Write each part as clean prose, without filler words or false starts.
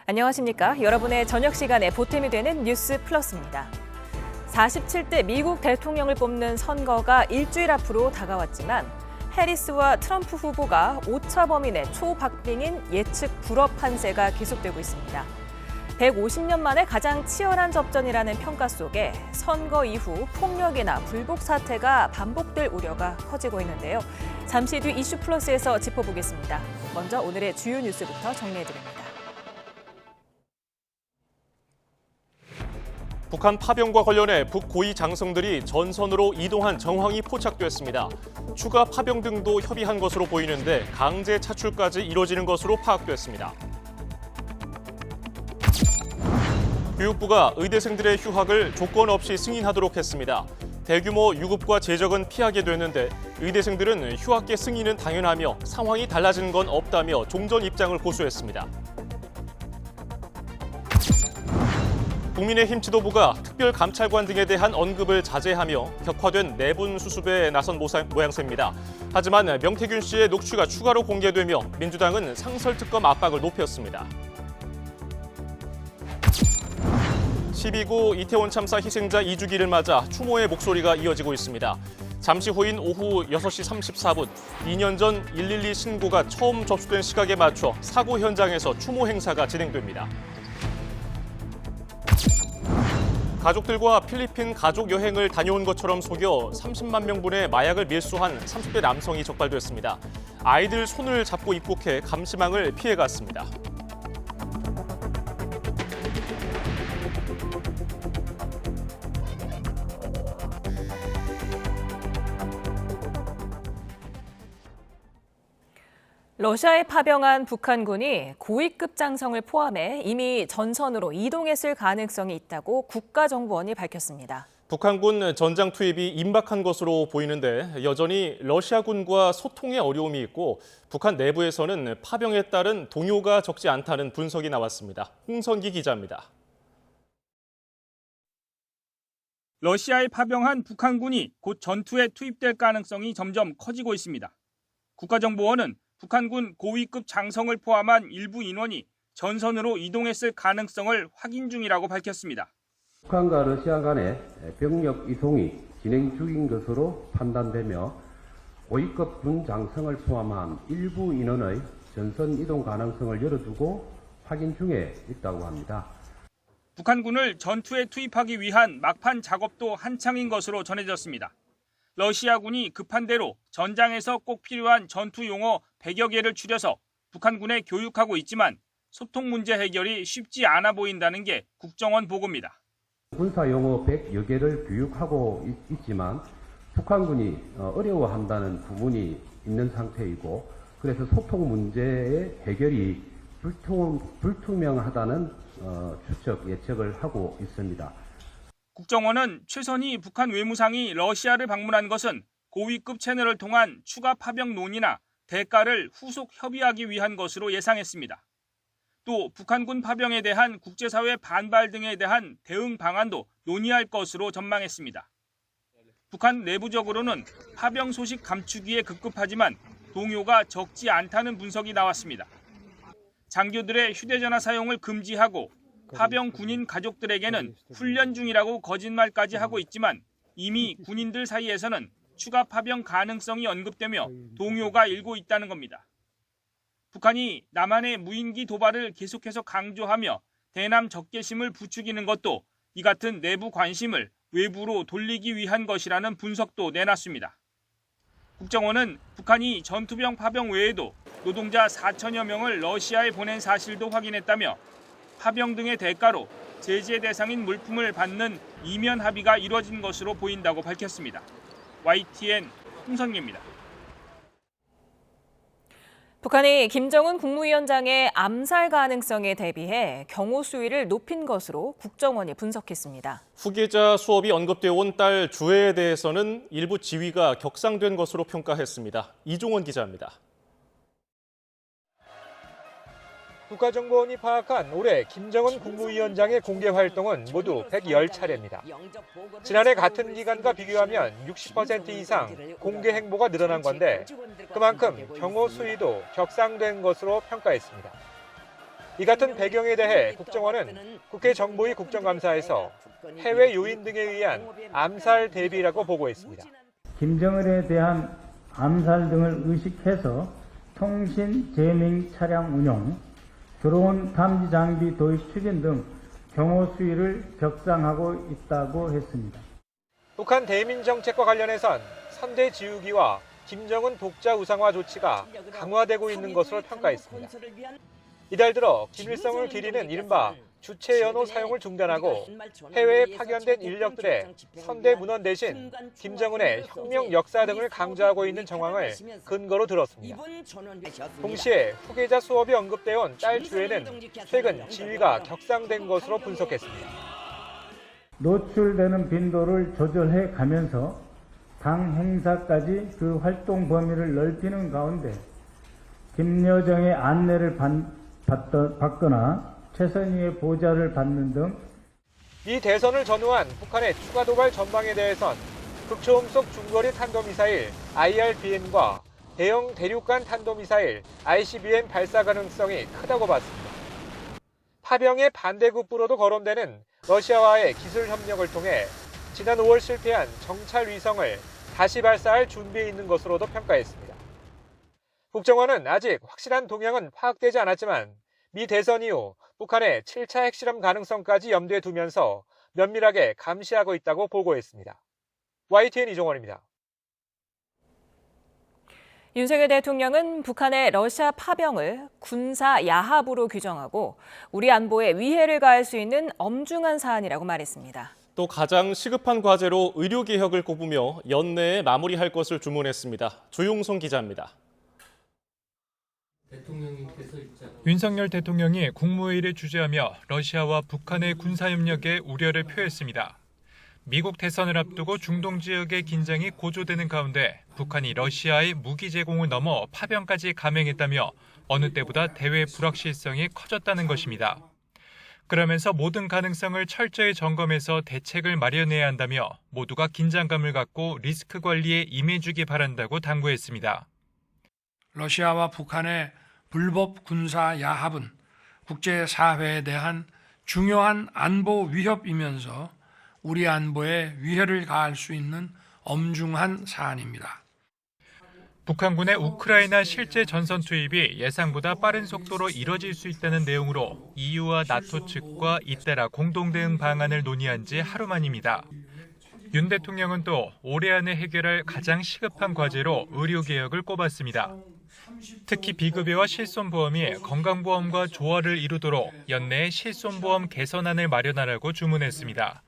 안녕하십니까. 여러분의 저녁 시간에 보탬이 되는 뉴스 플러스입니다. 47대 미국 대통령을 뽑는 선거가 일주일 앞으로 다가왔지만 해리스와 트럼프 후보가 오차 범위 내 초박빙인 예측 불허 판세가 계속되고 있습니다. 150년 만에 가장 치열한 접전이라는 평가 속에 선거 이후 폭력이나 불복 사태가 반복될 우려가 커지고 있는데요. 잠시 뒤 이슈 플러스에서 짚어보겠습니다. 먼저 오늘의 주요 뉴스부터 정리해드립니다. 북한 파병과 관련해 북고위 장성들이 전선으로 이동한 정황이 포착됐습니다. 추가 파병 등도 협의한 것으로 보이는데 강제 차출까지 이뤄지는 것으로 파악됐습니다. 교육부가 의대생들의 휴학을 조건 없이 승인하도록 했습니다. 대규모 유급과 제적은 피하게 됐는데 의대생들은 휴학계 승인은 당연하며 상황이 달라진 건 없다며 종전 입장을 고수했습니다. 국민의힘 지도부가 특별감찰관 등에 대한 언급을 자제하며 격화된 내분 수습에 나선 모양새입니다. 하지만 명태균 씨의 녹취가 추가로 공개되며 민주당은 상설특검 압박을 높였습니다. 12구 이태원 참사 희생자 2주기를 맞아 추모의 목소리가 이어지고 있습니다. 잠시 후인 오후 6시 34분, 2년 전 112 신고가 처음 접수된 시각에 맞춰 사고 현장에서 추모 행사가 진행됩니다. 가족들과 필리핀 가족 여행을 다녀온 것처럼 속여 30만 명분의 마약을 밀수한 30대 남성이 적발됐습니다. 아이들 손을 잡고 입국해 감시망을 피해갔습니다. 러시아에 파병한 북한군이 고위급 장성을 포함해 이미 전선으로 이동했을 가능성이 있다고 국가정보원이 밝혔습니다. 북한군 전장 투입이 임박한 것으로 보이는데 여전히 러시아군과 소통에 어려움이 있고 북한 내부에서는 파병에 따른 동요가 적지 않다는 분석이 나왔습니다. 홍선기 기자입니다. 러시아에 파병한 북한군이 곧 전투에 투입될 가능성이 점점 커지고 있습니다. 국가정보원은 북한군 고위급 장성을 포함한 일부 인원이 전선으로 이동했을 가능성을 확인 중이라고 밝혔습니다. 북한과 러시아 간의 병력 이동이 진행 중인 것으로 판단되며 고위급 군 장성을 포함한 일부 인원의 전선 이동 가능성을 열어두고 확인 중에 있다고 합니다. 북한군을 전투에 투입하기 위한 막판 작업도 한창인 것으로 전해졌습니다. 러시아군이 급한 대로 전장에서 꼭 필요한 전투 용어 100여 개를 추려서 북한군에 교육하고 있지만 소통 문제 해결이 쉽지 않아 보인다는 게 국정원 보고입니다. 군사 용어 100여 개를 교육하고 있지만 북한군이 어려워한다는 부분이 있는 상태이고 그래서 소통 문제의 해결이 불투명하다는 추측, 예측을 하고 있습니다. 국정원은 최선희 북한 외무상이 러시아를 방문한 것은 고위급 채널을 통한 추가 파병 논의나 대가를 후속 협의하기 위한 것으로 예상했습니다. 또 북한군 파병에 대한 국제사회 반발 등에 대한 대응 방안도 논의할 것으로 전망했습니다. 북한 내부적으로는 파병 소식 감추기에 급급하지만 동요가 적지 않다는 분석이 나왔습니다. 장교들의 휴대전화 사용을 금지하고 파병 군인 가족들에게는 훈련 중이라고 거짓말까지 하고 있지만 이미 군인들 사이에서는 추가 파병 가능성이 언급되며 동요가 일고 있다는 겁니다. 북한이 남한의 무인기 도발을 계속해서 강조하며 대남 적개심을 부추기는 것도 이 같은 내부 관심을 외부로 돌리기 위한 것이라는 분석도 내놨습니다. 국정원은 북한이 전투병 파병 외에도 노동자 4천여 명을 러시아에 보낸 사실도 확인했다며 파병 등의 대가로 제재 대상인 물품을 받는 이면 합의가 이뤄진 것으로 보인다고 밝혔습니다. YTN 홍선기입니다. 북한이 김정은 국무위원장의 암살 가능성에 대비해 경호 수위를 높인 것으로 국정원이 분석했습니다. 후계자 수업이 언급되어 온 딸 주애에 대해서는 일부 지위가 격상된 것으로 평가했습니다. 이종원 기자입니다. 국가정보원이 파악한 올해 김정은 국무위원장의 공개 활동은 모두 110차례입니다. 지난해 같은 기간과 비교하면 60% 이상 공개 행보가 늘어난 건데 그만큼 경호 수위도 격상된 것으로 평가했습니다. 이 같은 배경에 대해 국정원은 국회 정보위 국정감사에서 해외 요인 등에 의한 암살 대비라고 보고했습니다. 김정은에 대한 암살 등을 의식해서 통신 제밍 차량 운용, 드론 탐지 장비 도입 추진 등 경호 수위를 격상하고 있다고 했습니다. 북한 대민 정책과 관련해선 선대 지우기와 김정은 독자 우상화 조치가 강화되고 있는 것으로 평가했습니다. 이달 들어 김일성을 기리는 이른바 주체 연호 사용을 중단하고 해외에 파견된 인력들의 선대 문헌 대신 김정은의 혁명 역사 등을 강조하고 있는 정황을 근거로 들었습니다. 동시에 후계자 수업이 언급되어 온 딸 주에는 최근 지위가 격상된 것으로 분석했습니다. 노출되는 빈도를 조절해 가면서 당 행사까지 그 활동 범위를 넓히는 가운데 김여정의 안내를 받거나 최선희의 보좌를 받는 등 이 대선을 전후한 북한의 추가 도발 전망에 대해선 극초음속 중거리 탄도미사일 IRBM과 대형 대륙간 탄도미사일 ICBM 발사 가능성이 크다고 봤습니다. 파병의 반대급부로도 거론되는 러시아와의 기술 협력을 통해 지난 5월 실패한 정찰 위성을 다시 발사할 준비에 있는 것으로도 평가했습니다. 국정원은 아직 확실한 동향은 파악되지 않았지만 미 대선 이후 북한의 7차 핵실험 가능성까지 염두에 두면서 면밀하게 감시하고 있다고 보고했습니다. YTN 이종원입니다. 윤석열 대통령은 북한의 러시아 파병을 군사 야합으로 규정하고 우리 안보에 위해를 가할 수 있는 엄중한 사안이라고 말했습니다. 또 가장 시급한 과제로 의료개혁을 꼽으며 연내에 마무리할 것을 주문했습니다. 조용성 기자입니다. 윤석열 대통령이 국무회의를 주재하며 러시아와 북한의 군사협력에 우려를 표했습니다. 미국 대선을 앞두고 중동 지역의 긴장이 고조되는 가운데 북한이 러시아의 무기 제공을 넘어 파병까지 감행했다며 어느 때보다 대외 불확실성이 커졌다는 것입니다. 그러면서 모든 가능성을 철저히 점검해서 대책을 마련해야 한다며 모두가 긴장감을 갖고 리스크 관리에 임해주기 바란다고 당부했습니다. 러시아와 북한의 불법 군사 야합은 국제사회에 대한 중요한 안보 위협이면서 우리 안보에 위해를 가할 수 있는 엄중한 사안입니다. 북한군의 우크라이나 실제 전선 투입이 예상보다 빠른 속도로 이뤄질 수 있다는 내용으로 EU와 나토 측과 잇따라 공동대응 방안을 논의한 지 하루 만입니다. 윤 대통령은 또 올해 안에 해결할 가장 시급한 과제로 의료개혁을 꼽았습니다. 특히 비급여와 실손보험이 건강보험과 조화를 이루도록 연내에 실손보험 개선안을 마련하라고 주문했습니다.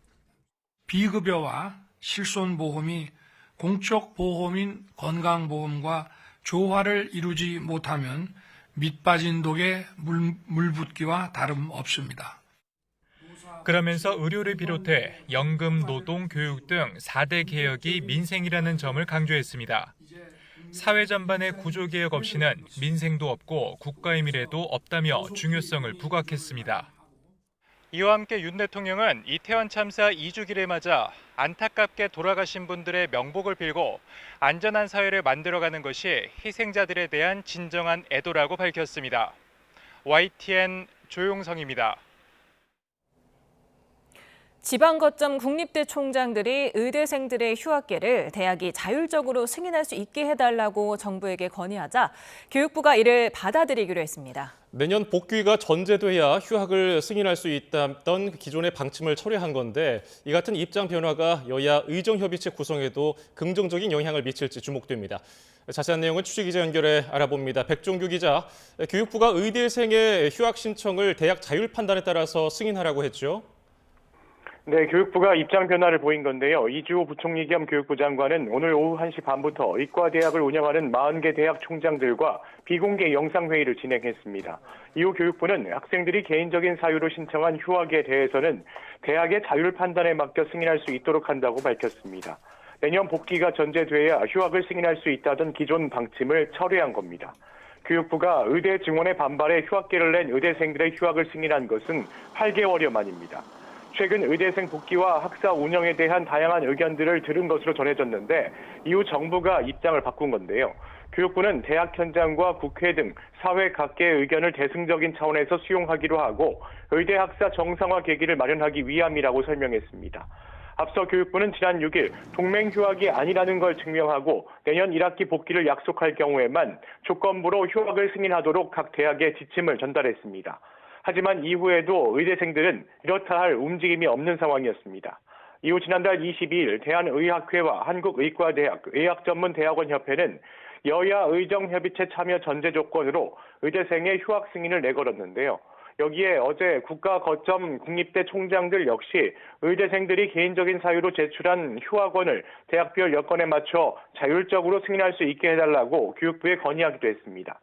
비급여와 실손보험이 공적 보험인 건강보험과 조화를 이루지 못하면 밑빠진 독에 물 붓기와 다름없습니다. 그러면서 의료를 비롯해 연금, 노동, 교육 등 4대 개혁이 민생이라는 점을 강조했습니다. 사회 전반의 구조개혁 없이는 민생도 없고 국가의 미래도 없다며 중요성을 부각했습니다. 이와 함께 윤 대통령은 이태원 참사 2주기를 맞아 안타깝게 돌아가신 분들의 명복을 빌고 안전한 사회를 만들어가는 것이 희생자들에 대한 진정한 애도라고 밝혔습니다. YTN 조용성입니다. 지방거점 국립대 총장들이 의대생들의 휴학계를 대학이 자율적으로 승인할 수 있게 해달라고 정부에게 건의하자 교육부가 이를 받아들이기로 했습니다. 내년 복귀가 전제돼야 휴학을 승인할 수 있다던 기존의 방침을 철회한 건데 이 같은 입장 변화가 여야 의정협의체 구성에도 긍정적인 영향을 미칠지 주목됩니다. 자세한 내용은 취재기자 연결해 알아봅니다. 백종규 기자, 교육부가 의대생의 휴학 신청을 대학 자율 판단에 따라서 승인하라고 했죠? 네, 교육부가 입장 변화를 보인 건데요. 이주호 부총리 겸 교육부 장관은 오늘 오후 1시 반부터 의과대학을 운영하는 40개 대학 총장들과 비공개 영상회의를 진행했습니다. 이후 교육부는 학생들이 개인적인 사유로 신청한 휴학에 대해서는 대학의 자율 판단에 맡겨 승인할 수 있도록 한다고 밝혔습니다. 내년 복귀가 전제돼야 휴학을 승인할 수 있다던 기존 방침을 철회한 겁니다. 교육부가 의대 증원에 반발해 휴학계를 낸 의대생들의 휴학을 승인한 것은 8개월여 만입니다. 최근 의대생 복귀와 학사 운영에 대한 다양한 의견들을 들은 것으로 전해졌는데 이후 정부가 입장을 바꾼 건데요. 교육부는 대학 현장과 국회 등 사회 각계의 의견을 대승적인 차원에서 수용하기로 하고 의대 학사 정상화 계기를 마련하기 위함이라고 설명했습니다. 앞서 교육부는 지난 6일 동맹 휴학이 아니라는 걸 증명하고 내년 1학기 복귀를 약속할 경우에만 조건부로 휴학을 승인하도록 각 대학에 지침을 전달했습니다. 하지만 이후에도 의대생들은 이렇다 할 움직임이 없는 상황이었습니다. 이후 지난달 22일 대한의학회와 한국의과대학, 의학전문대학원협회는 여야 의정협의체 참여 전제 조건으로 의대생의 휴학 승인을 내걸었는데요. 여기에 어제 국가거점 국립대 총장들 역시 의대생들이 개인적인 사유로 제출한 휴학원을 대학별 여건에 맞춰 자율적으로 승인할 수 있게 해달라고 교육부에 건의하기도 했습니다.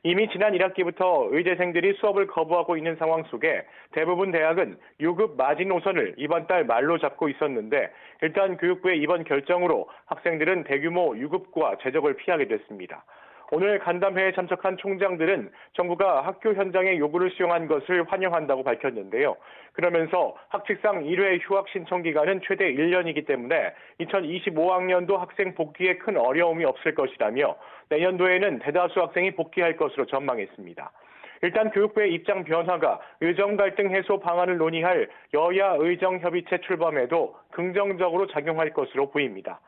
이미 지난 1학기부터 의대생들이 수업을 거부하고 있는 상황 속에 대부분 대학은 유급 마지노선을 이번 달 말로 잡고 있었는데 일단 교육부의 이번 결정으로 학생들은 대규모 유급과 제적을 피하게 됐습니다. 오늘 간담회에 참석한 총장들은 정부가 학교 현장의 요구를 수용한 것을 환영한다고 밝혔는데요. 그러면서 학칙상 1회 휴학 신청 기간은 최대 1년이기 때문에 2025학년도 학생 복귀에 큰 어려움이 없을 것이라며 내년도에는 대다수 학생이 복귀할 것으로 전망했습니다. 일단 교육부의 입장 변화가 의정 갈등 해소 방안을 논의할 여야 의정협의체 출범에도 긍정적으로 작용할 것으로 보입니다.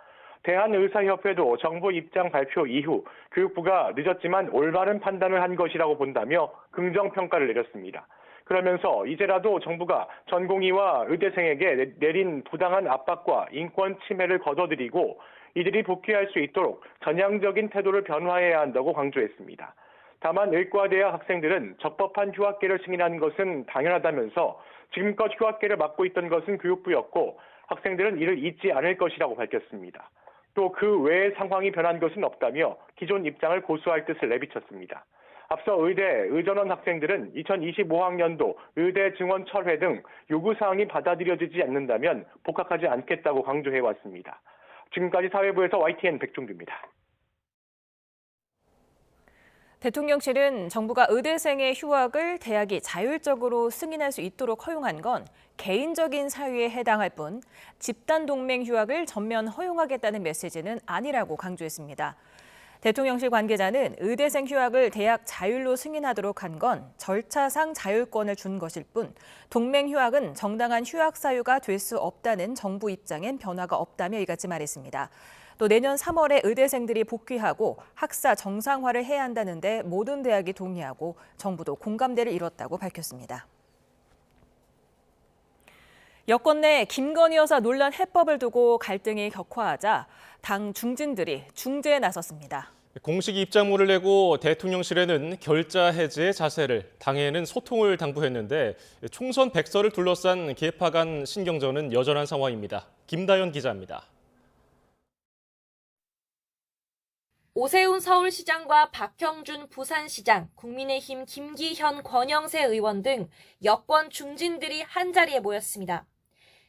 대한의사협회도 정부 입장 발표 이후 교육부가 늦었지만 올바른 판단을 한 것이라고 본다며 긍정평가를 내렸습니다. 그러면서 이제라도 정부가 전공의와 의대생에게 내린 부당한 압박과 인권 침해를 거둬들이고 이들이 복귀할 수 있도록 전향적인 태도를 변화해야 한다고 강조했습니다. 다만 의과대학 학생들은 적법한 휴학계를 승인한 것은 당연하다면서 지금껏 휴학계를 맡고 있던 것은 교육부였고 학생들은 이를 잊지 않을 것이라고 밝혔습니다. 또 그 외의 상황이 변한 것은 없다며 기존 입장을 고수할 뜻을 내비쳤습니다. 앞서 의대, 의전원 학생들은 2025학년도 의대 증원 철회 등 요구사항이 받아들여지지 않는다면 복학하지 않겠다고 강조해왔습니다. 지금까지 사회부에서 YTN 백종규입니다. 대통령실은 정부가 의대생의 휴학을 대학이 자율적으로 승인할 수 있도록 허용한 건 개인적인 사유에 해당할 뿐 집단 동맹 휴학을 전면 허용하겠다는 메시지는 아니라고 강조했습니다. 대통령실 관계자는 의대생 휴학을 대학 자율로 승인하도록 한 건 절차상 자율권을 준 것일 뿐 동맹 휴학은 정당한 휴학 사유가 될 수 없다는 정부 입장엔 변화가 없다며 이같이 말했습니다. 또 내년 3월에 의대생들이 복귀하고 학사 정상화를 해야 한다는데 모든 대학이 동의하고 정부도 공감대를 이뤘다고 밝혔습니다. 여권 내 김건희 여사 논란 해법을 두고 갈등이 격화하자 당 중진들이 중재에 나섰습니다. 공식 입장문을 내고 대통령실에는 결자 해지의 자세를, 당에는 소통을 당부했는데 총선 백서를 둘러싼 계파 간 신경전은 여전한 상황입니다. 김다연 기자입니다. 오세훈 서울시장과 박형준 부산시장, 국민의힘 김기현 권영세 의원 등 여권 중진들이 한자리에 모였습니다.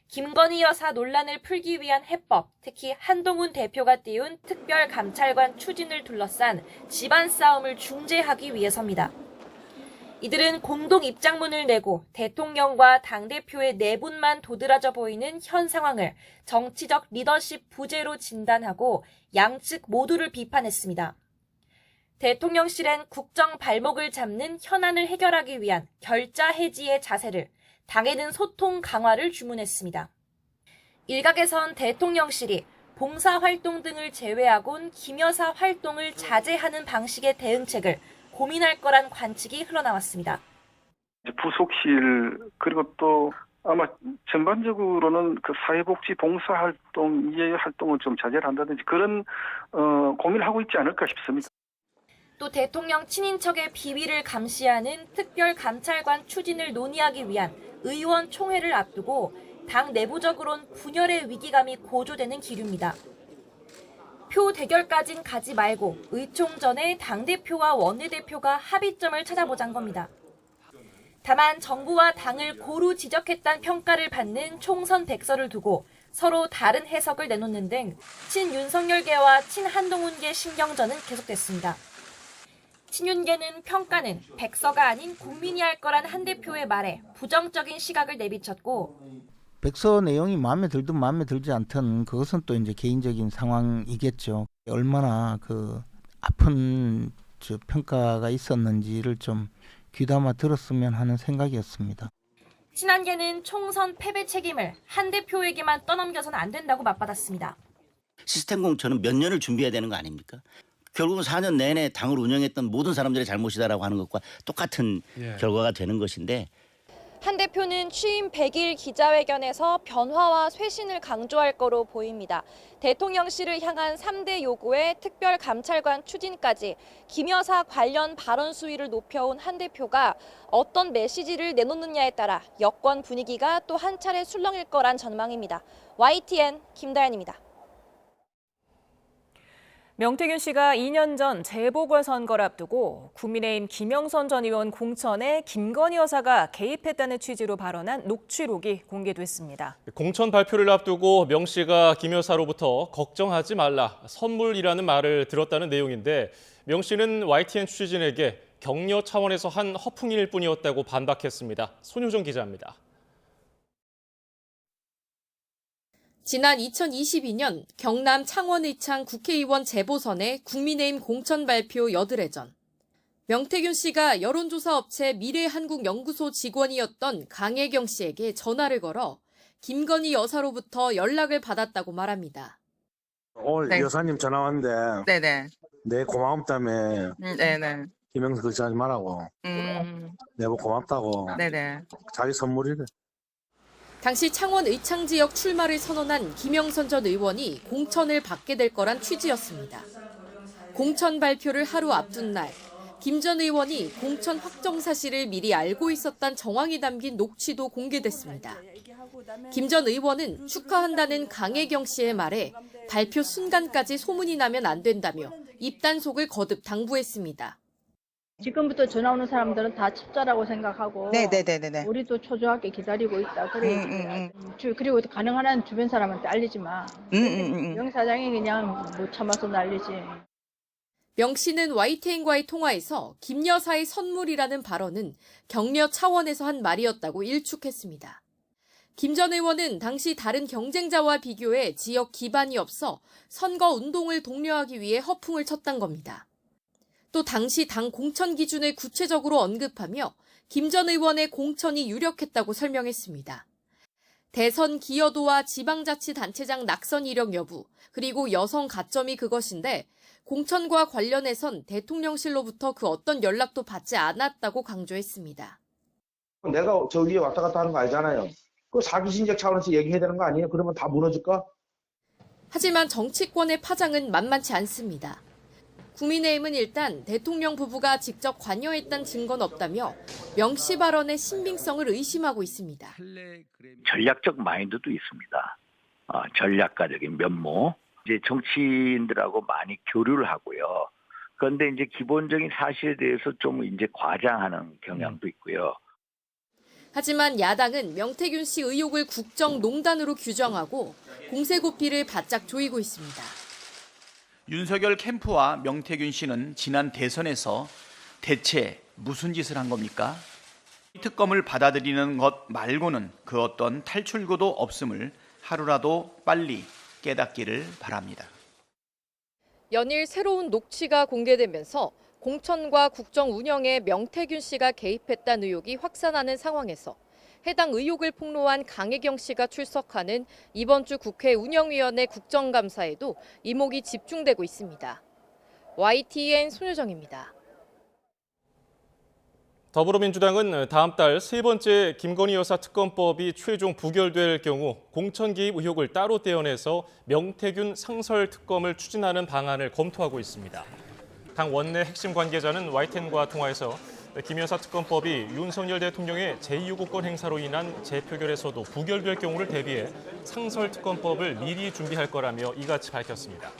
김건희 여사 논란을 풀기 위한 해법, 특히 한동훈 대표가 띄운 특별감찰관 추진을 둘러싼 집안 싸움을 중재하기 위해서입니다. 이들은 공동 입장문을 내고 대통령과 당대표의 내분만 도드라져 보이는 현 상황을 정치적 리더십 부재로 진단하고 양측 모두를 비판했습니다. 대통령실엔 국정 발목을 잡는 현안을 해결하기 위한 결자 해지의 자세를, 당에는 소통 강화를 주문했습니다. 일각에선 대통령실이 봉사활동 등을 제외하곤 김 여사 활동을 자제하는 방식의 대응책을 고민할 거란 관측이 흘러나왔습니다. 부속실 그리고 또 아마 전반적으로는 그 사회복지 봉사활동, 이해 활동을 좀 자제를 한다든지 그런 고민을 하고 있지 않을까 싶습니다. 또 대통령 친인척의 비위를 감시하는 특별감찰관 추진을 논의하기 위한 의원 총회를 앞두고 당 내부적으론 분열의 위기감이 고조되는 기류입니다. 표 대결까진 가지 말고 의총 전에 당대표와 원내대표가 합의점을 찾아보자는 겁니다. 다만 정부와 당을 고루 지적했다는 평가를 받는 총선 백서를 두고 서로 다른 해석을 내놓는 등 친윤석열계와 친한동훈계 신경전은 계속됐습니다. 친윤계는 평가는 백서가 아닌 국민이 할 거란 한 대표의 말에 부정적인 시각을 내비쳤고, 백서 내용이 마음에 들든 마음에 들지 않든 그것은 또 이제 개인적인 상황이겠죠. 얼마나 그 아픈 평가가 있었는지를 좀 귀담아 들었으면 하는 생각이었습니다. 친한계는 총선 패배 책임을 한 대표에게만 떠넘겨서는 안 된다고 맞받았습니다. 시스템 공천은 몇 년을 준비해야 되는 거 아닙니까? 결국은 4년 내내 당을 운영했던 모든 사람들의 잘못이다라고 하는 것과 똑같은 결과가 되는 것인데, 한 대표는 취임 100일 기자회견에서 변화와 쇄신을 강조할 거로 보입니다. 대통령실을 향한 3대 요구에 특별감찰관 추진까지 김 여사 관련 발언 수위를 높여온 한 대표가 어떤 메시지를 내놓느냐에 따라 여권 분위기가 또 한 차례 술렁일 거란 전망입니다. YTN 김다연입니다. 명태균 씨가 2년 전 재보궐선거를 앞두고 국민의힘 김영선 전 의원 공천에 김건희 여사가 개입했다는 취지로 발언한 녹취록이 공개됐습니다. 공천 발표를 앞두고 명 씨가 김 여사로부터 걱정하지 말라, 선물이라는 말을 들었다는 내용인데, 명 씨는 YTN 취재진에게 격려 차원에서 한 허풍일 뿐이었다고 반박했습니다. 손효정 기자입니다. 지난 2022년 경남 창원의창 국회의원 재보선의 국민의힘 공천 발표 8회 전, 명태균 씨가 여론조사 업체 미래한국연구소 직원이었던 강혜경 씨에게 전화를 걸어 김건희 여사로부터 연락을 받았다고 말합니다. 오늘 여사님 전화 왔는데 네네. 내 고마움 때문에 네네. 김영선 그렇게 하지 말라고. 내보 고맙다고. 네네. 자기 선물이래. 당시 창원 의창 지역 출마를 선언한 김영선 전 의원이 공천을 받게 될 거란 취지였습니다. 공천 발표를 하루 앞둔 날, 김 전 의원이 공천 확정 사실을 미리 알고 있었다는 정황이 담긴 녹취도 공개됐습니다. 김 전 의원은 축하한다는 강혜경 씨의 말에 발표 순간까지 소문이 나면 안 된다며 입단속을 거듭 당부했습니다. 지금부터 전화 오는 사람들은 다 첩자라고 생각하고 네네네네. 우리도 초조하게 기다리고 있다. 그리고 가능한 한 주변 사람한테 알리지 마. 명 사장이 그냥 못 참아서 난리지. 명 씨는 YTN과의 통화에서 김 여사의 선물이라는 발언은 격려 차원에서 한 말이었다고 일축했습니다. 김 전 의원은 당시 다른 경쟁자와 비교해 지역 기반이 없어 선거 운동을 독려하기 위해 허풍을 쳤단 겁니다. 또 당시 당 공천 기준을 구체적으로 언급하며 김 전 의원의 공천이 유력했다고 설명했습니다. 대선 기여도와 지방자치단체장 낙선 이력 여부, 그리고 여성 가점이 그것인데 공천과 관련해선 대통령실로부터 그 어떤 연락도 받지 않았다고 강조했습니다. 내가 저 위에 왔다 갔다 하는 거 알잖아요. 그 사기신적 차원에서 얘기해야 되는 거 아니에요? 그러면 다 무너질까? 하지만 정치권의 파장은 만만치 않습니다. 국민의힘은 일단 대통령 부부가 직접 관여했다는 증거는 없다며 명 씨 발언의 신빙성을 의심하고 있습니다. 전략적 마인드도 있습니다. 전략가적인 면모. 이제 정치인들하고 많이 교류를 하고요. 그런데 이제 기본적인 사실에 대해서 좀 이제 과장하는 경향도 있고요. 하지만 야당은 명태균 씨 의혹을 국정농단으로 규정하고 공세고피를 바짝 조이고 있습니다. 윤석열 캠프와 명태균 씨는 지난 대선에서 대체 무슨 짓을 한 겁니까? 특검을 받아들이는 것 말고는 그 어떤 탈출구도 없음을 하루라도 빨리 깨닫기를 바랍니다. 연일 새로운 녹취가 공개되면서 공천과 국정 운영에 명태균 씨가 개입했다는 의혹이 확산하는 상황에서 해당 의혹을 폭로한 강혜경 씨가 출석하는 이번 주 국회 운영위원회 국정감사에도 이목이 집중되고 있습니다. YTN 손효정입니다. 더불어민주당은 다음 달 세 번째 김건희 여사 특검법이 최종 부결될 경우 공천 개입 의혹을 따로 떼어내서 명태균 상설 특검을 추진하는 방안을 검토하고 있습니다. 당 원내 핵심 관계자는 YTN과 통화에서 김 여사 특검법이 윤석열 대통령의 제2요구권 행사로 인한 재표결에서도 부결될 경우를 대비해 상설 특검법을 미리 준비할 거라며 이같이 밝혔습니다.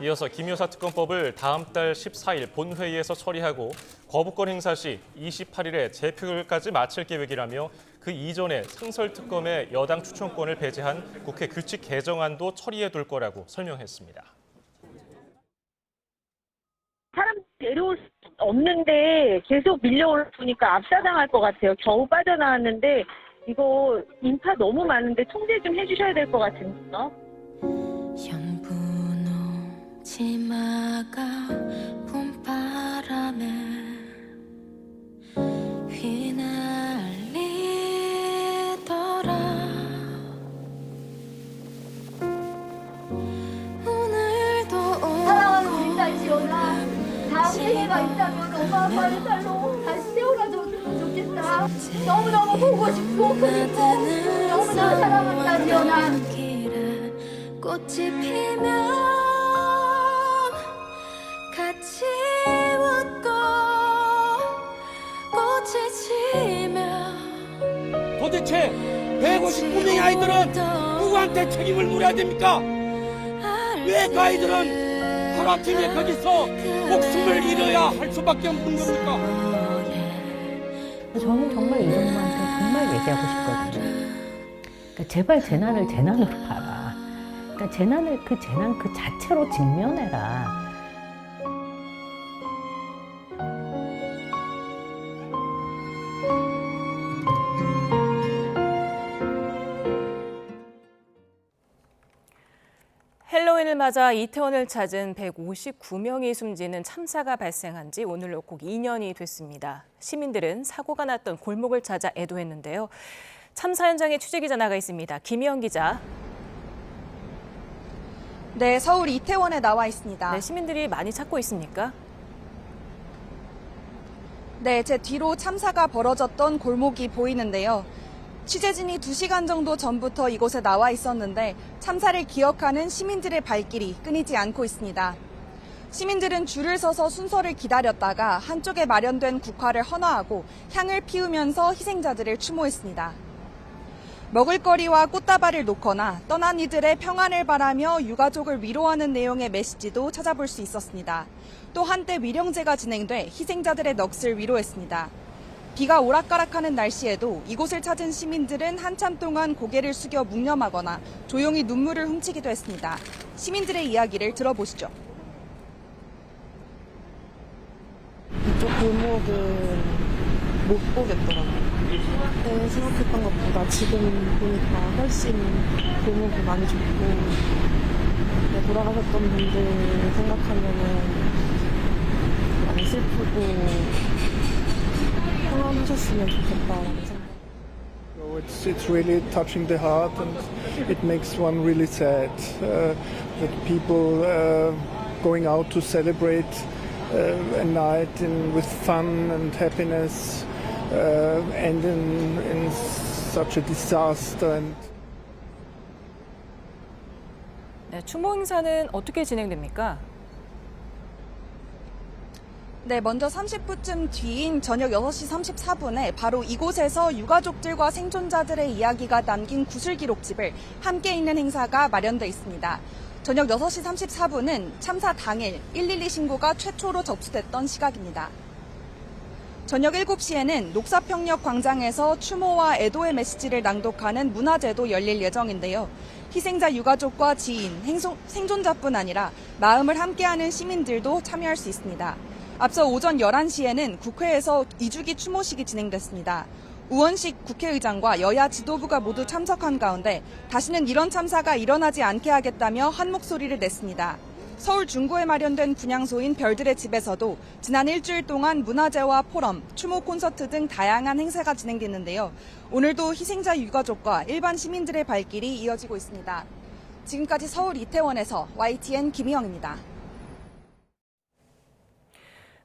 이어서 김 여사 특검법을 다음 달 14일 본회의에서 처리하고 거부권 행사 시 28일에 재표결까지 마칠 계획이라며 그 이전에 상설 특검의 여당 추천권을 배제한 국회 규칙 개정안도 처리해 둘 거라고 설명했습니다. 사람 데려올 수 없는데 계속 밀려오니까 압사당할 것 같아요. 겨우 빠져나왔는데 이거 인파 너무 많은데 통제 좀 해주셔야 될 것 같은데요. 치마가 봄바람에 휘날리더라. 오늘도 사랑하는 우리 딸 지연아, 다음 생애가 있다면 엄마 아빠의 딸로 다시 태어나줬으면 좋겠다. 너무너무 보고 싶고 그리고 너무너무 사랑한다 지연아. 꽃이 피면 같이 웃고 꽃이 지면 도대체 159명의 아이들은 누구한테 책임을 물어야 됩니까? 왜 그 아이들은 하루아침에 거기서 목숨을 잃어야 할 수밖에 없는 겁니까? 저는 정말 이정부한테 정말 얘기하고 싶거든요. 그러니까 제발 재난을 재난으로 봐라. 그러니까 재난을 그 재난 그 자체로 직면해라. 헬로윈을 맞아 이태원을 찾은 159명이 숨지는 참사가 발생한 지 오늘로 꼭 2년이 됐습니다. 시민들은 사고가 났던 골목을 찾아 애도했는데요. 참사 현장에 취재기자 나가 있습니다. 김희영 기자. 네, 서울 이태원에 나와 있습니다. 네, 시민들이 많이 찾고 있습니까? 네, 제 뒤로 참사가 벌어졌던 골목이 보이는데요. 취재진이 2시간 정도 전부터 이곳에 나와 있었는데 참사를 기억하는 시민들의 발길이 끊이지 않고 있습니다. 시민들은 줄을 서서 순서를 기다렸다가 한쪽에 마련된 국화를 헌화하고 향을 피우면서 희생자들을 추모했습니다. 먹을거리와 꽃다발을 놓거나 떠난 이들의 평안을 바라며 유가족을 위로하는 내용의 메시지도 찾아볼 수 있었습니다. 또 한때 위령제가 진행돼 희생자들의 넋을 위로했습니다. 비가 오락가락하는 날씨에도 이곳을 찾은 시민들은 한참 동안 고개를 숙여 묵념하거나 조용히 눈물을 훔치기도 했습니다. 시민들의 이야기를 들어보시죠. 이쪽 골목은 못 보겠더라고요. 네, 생각했던 것보다 지금 보니까 훨씬 골목이 많이 좁고 네, 돌아가셨던 분들 생각하면은 많이 슬프고 평안하셨으면 좋겠다라는 생각. It's really touching the heart, and it makes one really sad that people going out to celebrate a night with fun and happiness end in such a disaster. 네, 추모 행사는 어떻게 진행됩니까? 네, 먼저 30분쯤 뒤인 저녁 6시 34분에 바로 이곳에서 유가족들과 생존자들의 이야기가 남긴 구술 기록집을 함께 읽는 행사가 마련돼 있습니다. 저녁 6시 34분은 참사 당일 112 신고가 최초로 접수됐던 시각입니다. 저녁 7시에는 녹사평역 광장에서 추모와 애도의 메시지를 낭독하는 문화제도 열릴 예정인데요. 희생자 유가족과 지인, 생존자뿐 아니라 마음을 함께하는 시민들도 참여할 수 있습니다. 앞서 오전 11시에는 국회에서 2주기 추모식이 진행됐습니다. 우원식 국회의장과 여야 지도부가 모두 참석한 가운데 다시는 이런 참사가 일어나지 않게 하겠다며 한 목소리를 냈습니다. 서울 중구에 마련된 분향소인 별들의 집에서도 지난 일주일 동안 문화제와 포럼, 추모 콘서트 등 다양한 행사가 진행됐는데요. 오늘도 희생자 유가족과 일반 시민들의 발길이 이어지고 있습니다. 지금까지 서울 이태원에서 YTN 김희영입니다.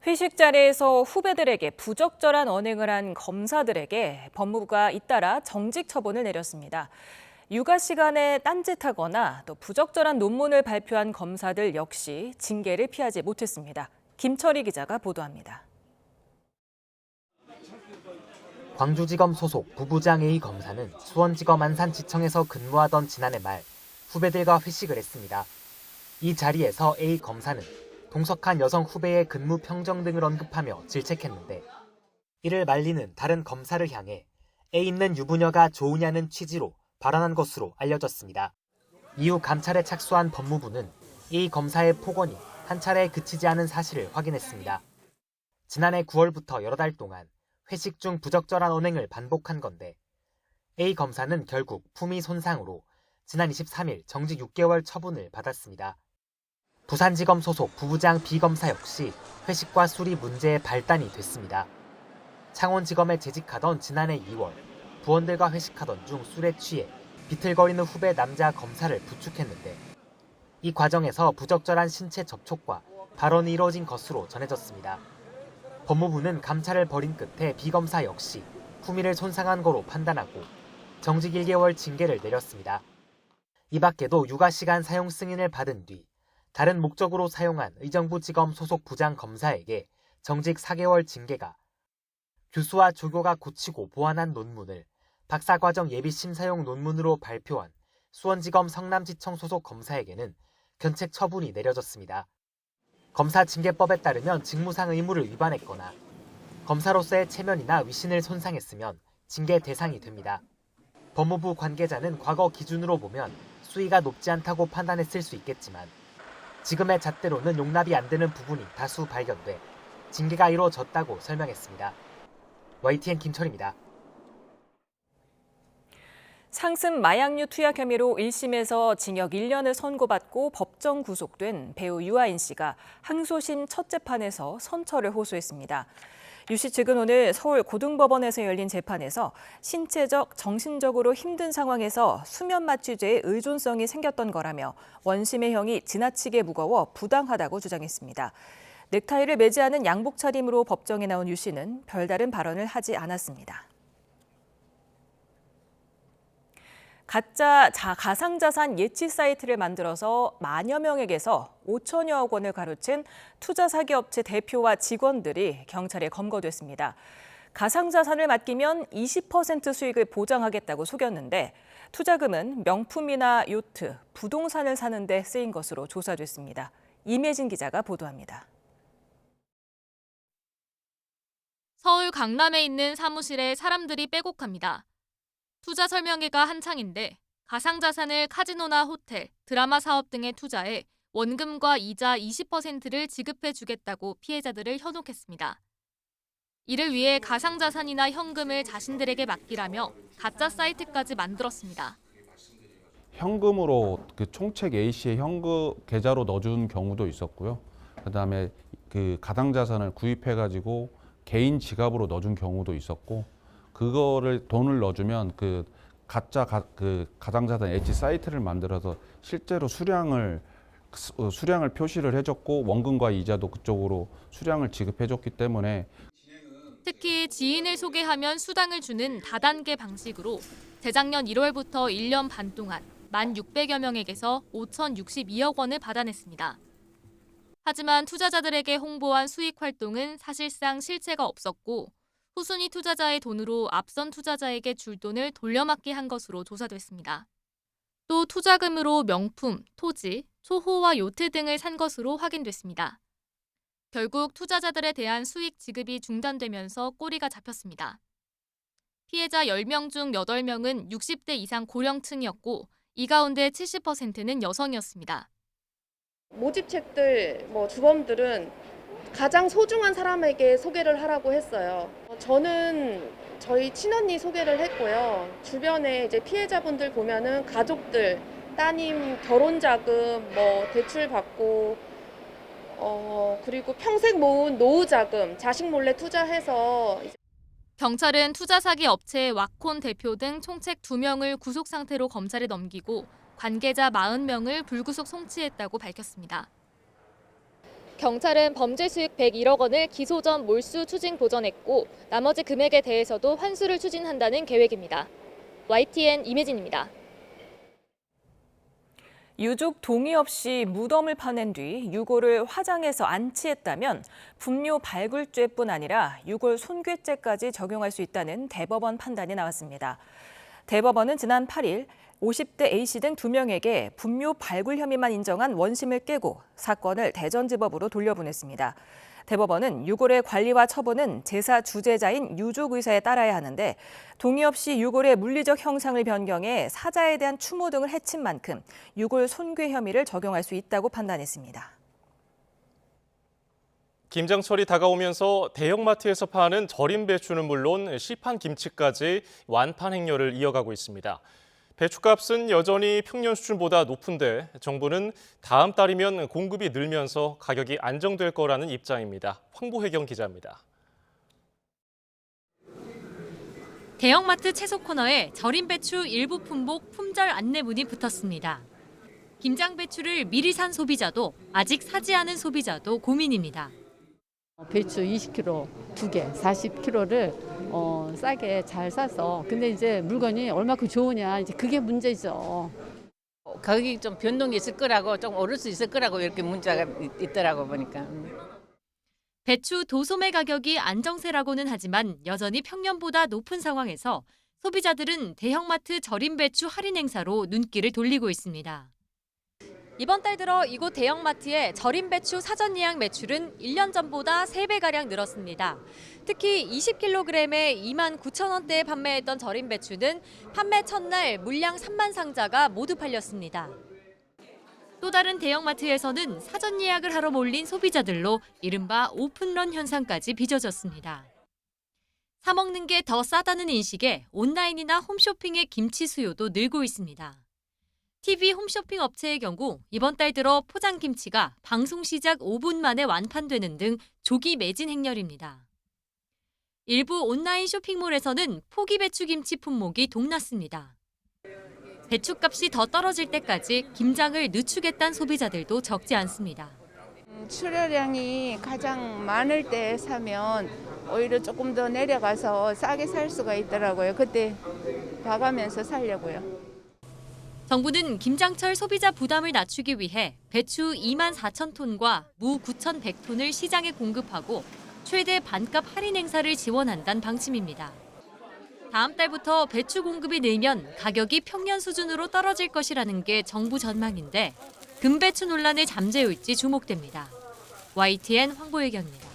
회식 자리에서 후배들에게 부적절한 언행을 한 검사들에게 법무부가 잇따라 정직 처분을 내렸습니다. 육아 시간에 딴짓하거나 또 부적절한 논문을 발표한 검사들 역시 징계를 피하지 못했습니다. 김철희 기자가 보도합니다. 광주지검 소속 부부장 A 검사는 수원지검 안산지청에서 근무하던 지난해 말 후배들과 회식을 했습니다. 이 자리에서 A 검사는 동석한 여성 후배의 근무 평정 등을 언급하며 질책했는데 이를 말리는 다른 검사를 향해 애 있는 유부녀가 좋으냐는 취지로 발언한 것으로 알려졌습니다. 이후 감찰에 착수한 법무부는 A 검사의 폭언이 한 차례에 그치지 않은 사실을 확인했습니다. 지난해 9월부터 여러 달 동안 회식 중 부적절한 언행을 반복한 건데 A 검사는 결국 품위 손상으로 지난 23일 정직 6개월 처분을 받았습니다. 부산지검 소속 부부장 B검사 역시 회식과 술이 문제의 발단이 됐습니다. 창원지검에 재직하던 지난해 2월 부원들과 회식하던 중 술에 취해 비틀거리는 후배 남자 검사를 부축했는데 이 과정에서 부적절한 신체 접촉과 발언이 이뤄진 것으로 전해졌습니다. 법무부는 감찰을 벌인 끝에 B검사 역시 품위를 손상한 거로 판단하고 정직 1개월 징계를 내렸습니다. 이 밖에도 육아시간 사용 승인을 받은 뒤 다른 목적으로 사용한 의정부지검 소속 부장 검사에게 정직 4개월 징계가, 교수와 조교가 고치고 보완한 논문을 박사과정 예비심사용 논문으로 발표한 수원지검 성남지청 소속 검사에게는 견책 처분이 내려졌습니다. 검사 징계법에 따르면 직무상 의무를 위반했거나 검사로서의 체면이나 위신을 손상했으면 징계 대상이 됩니다. 법무부 관계자는 과거 기준으로 보면 수위가 높지 않다고 판단했을 수 있겠지만 지금의 잣대로는 용납이 안 되는 부분이 다수 발견돼 징계가 이루어졌다고 설명했습니다. YTN 김철입니다. 상습 마약류 투약 혐의로 1심에서 징역 1년을 선고받고 법정 구속된 배우 유아인 씨가 항소심 첫 재판에서 선처를 호소했습니다. 유 씨 측은 오늘 서울 고등법원에서 열린 재판에서 신체적, 정신적으로 힘든 상황에서 수면 마취제의 의존성이 생겼던 거라며 원심의 형이 지나치게 무거워 부당하다고 주장했습니다. 넥타이를 매지 않은 양복 차림으로 법정에 나온 유 씨는 별다른 발언을 하지 않았습니다. 가상자산 예치 사이트를 만들어서 만여 명에게서 5천여억 원을 가로챈 투자 사기 업체 대표와 직원들이 경찰에 검거됐습니다. 가상자산을 맡기면 20% 수익을 보장하겠다고 속였는데 투자금은 명품이나 요트, 부동산을 사는 데 쓰인 것으로 조사됐습니다. 임혜진 기자가 보도합니다. 서울 강남에 있는 사무실에 사람들이 빼곡합니다. 투자 설명회가 한창인데 가상자산을 카지노나 호텔, 드라마 사업 등에 투자해 원금과 이자 20%를 지급해 주겠다고 피해자들을 현혹했습니다. 이를 위해 가상자산이나 현금을 자신들에게 맡기라며 가짜 사이트까지 만들었습니다. 현금으로 그 총책 A씨의 현금 계좌로 넣어준 경우도 있었고요. 그다음에 그 가상자산을 구입해가지고 개인 지갑으로 넣어준 경우도 있었고, 그거를 돈을 넣어주면 그 가짜 가상자산 엣지 사이트를 만들어서 실제로 수량을 표시를 해줬고 원금과 이자도 그쪽으로 수량을 지급해줬기 때문에 특히 지인을 소개하면 수당을 주는 다단계 방식으로 재작년 1월부터 1년 반 동안 1,600여 명에게서 5,062억 원을 받아냈습니다. 하지만 투자자들에게 홍보한 수익 활동은 사실상 실체가 없었고 후순위 투자자의 돈으로 앞선 투자자에게 줄 돈을 돌려막기 한 것으로 조사됐습니다. 또 투자금으로 명품, 토지, 초호와 요트 등을 산 것으로 확인됐습니다. 결국 투자자들에 대한 수익 지급이 중단되면서 꼬리가 잡혔습니다. 피해자 10명 중 8명은 60대 이상 고령층이었고 이 가운데 70%는 여성이었습니다. 모집책들, 주범들은 가장 소중한 사람에게 소개를 하라고 했어요. 저는 저희 친언니 소개를 했고요. 주변에 이제 피해자분들 보면은 가족들, 따님 결혼 자금 대출 받고 그리고 평생 모은 노후 자금 자식 몰래 투자해서 경찰은 투자 사기 업체 와콘 대표 등 총책 2명을 구속 상태로 검찰에 넘기고 관계자 40명을 불구속 송치했다고 밝혔습니다. 경찰은 범죄 수익 101억 원을 기소 전 몰수 추징 보전했고 나머지 금액에 대해서도 환수를 추진한다는 계획입니다. YTN 임혜진입니다. 유족 동의 없이 무덤을 파낸 뒤 유골을 화장해서 안치했다면 분묘 발굴죄뿐 아니라 유골 손괴죄까지 적용할 수 있다는 대법원 판단이 나왔습니다. 대법원은 지난 8일 50대 A씨 등 2명에게 분묘 발굴 혐의만 인정한 원심을 깨고 사건을 대전지법으로 돌려보냈습니다. 대법원은 유골의 관리와 처분은 제사 주재자인 유족 의사에 따라야 하는데 동의 없이 유골의 물리적 형상을 변경해 사자에 대한 추모 등을 해친 만큼 유골 손괴 혐의를 적용할 수 있다고 판단했습니다. 김장철이 다가오면서 대형마트에서 파는 절임 배추는 물론 시판 김치까지 완판 행렬을 이어가고 있습니다. 배추값은 여전히 평년 수준보다 높은데 정부는 다음 달이면 공급이 늘면서 가격이 안정될 거라는 입장입니다. 황보혜경 기자입니다. 대형마트 채소 코너에 절임 배추 일부 품목 품절 안내문이 붙었습니다. 김장 배추를 미리 산 소비자도 아직 사지 않은 소비자도 고민입니다. 배추 20kg 2개, 40kg를 싸게 잘 사서 근데 이제 물건이 얼마큼 좋으냐 이제 그게 문제죠. 가격이 좀 변동이 있을 거라고 좀 오를 수 있을 거라고 이렇게 문자가 있더라고 보니까. 배추 도소매 가격이 안정세라고는 하지만 여전히 평년보다 높은 상황에서 소비자들은 대형마트 절임 배추 할인 행사로 눈길을 돌리고 있습니다. 이번 달 들어 이곳 대형마트의 절임 배추 사전 예약 매출은 1년 전보다 3배가량 늘었습니다. 특히 20kg에 29,000원대에 판매했던 절임 배추는 판매 첫날 물량 3만 상자가 모두 팔렸습니다. 또 다른 대형마트에서는 사전 예약을 하러 몰린 소비자들로 이른바 오픈런 현상까지 빚어졌습니다. 사 먹는 게 더 싸다는 인식에 온라인이나 홈쇼핑의 김치 수요도 늘고 있습니다. TV 홈쇼핑 업체의 경우 이번 달 들어 포장 김치가 방송 시작 5분 만에 완판되는 등 조기 매진 행렬입니다. 일부 온라인 쇼핑몰에서는 포기 배추 김치 품목이 동났습니다. 배추값이 더 떨어질 때까지 김장을 늦추겠다는 소비자들도 적지 않습니다. 출하량이 가장 많을 때 사면 오히려 조금 더 내려가서 싸게 살 수가 있더라고요. 그때 봐가면서 사려고요. 정부는 김장철 소비자 부담을 낮추기 위해 배추 24,000톤과 무 9,100톤을 시장에 공급하고 최대 반값 할인 행사를 지원한다는 방침입니다. 다음 달부터 배추 공급이 늘면 가격이 평년 수준으로 떨어질 것이라는 게 정부 전망인데 금배추 논란을 잠재울지 주목됩니다. YTN 황보혜경입니다.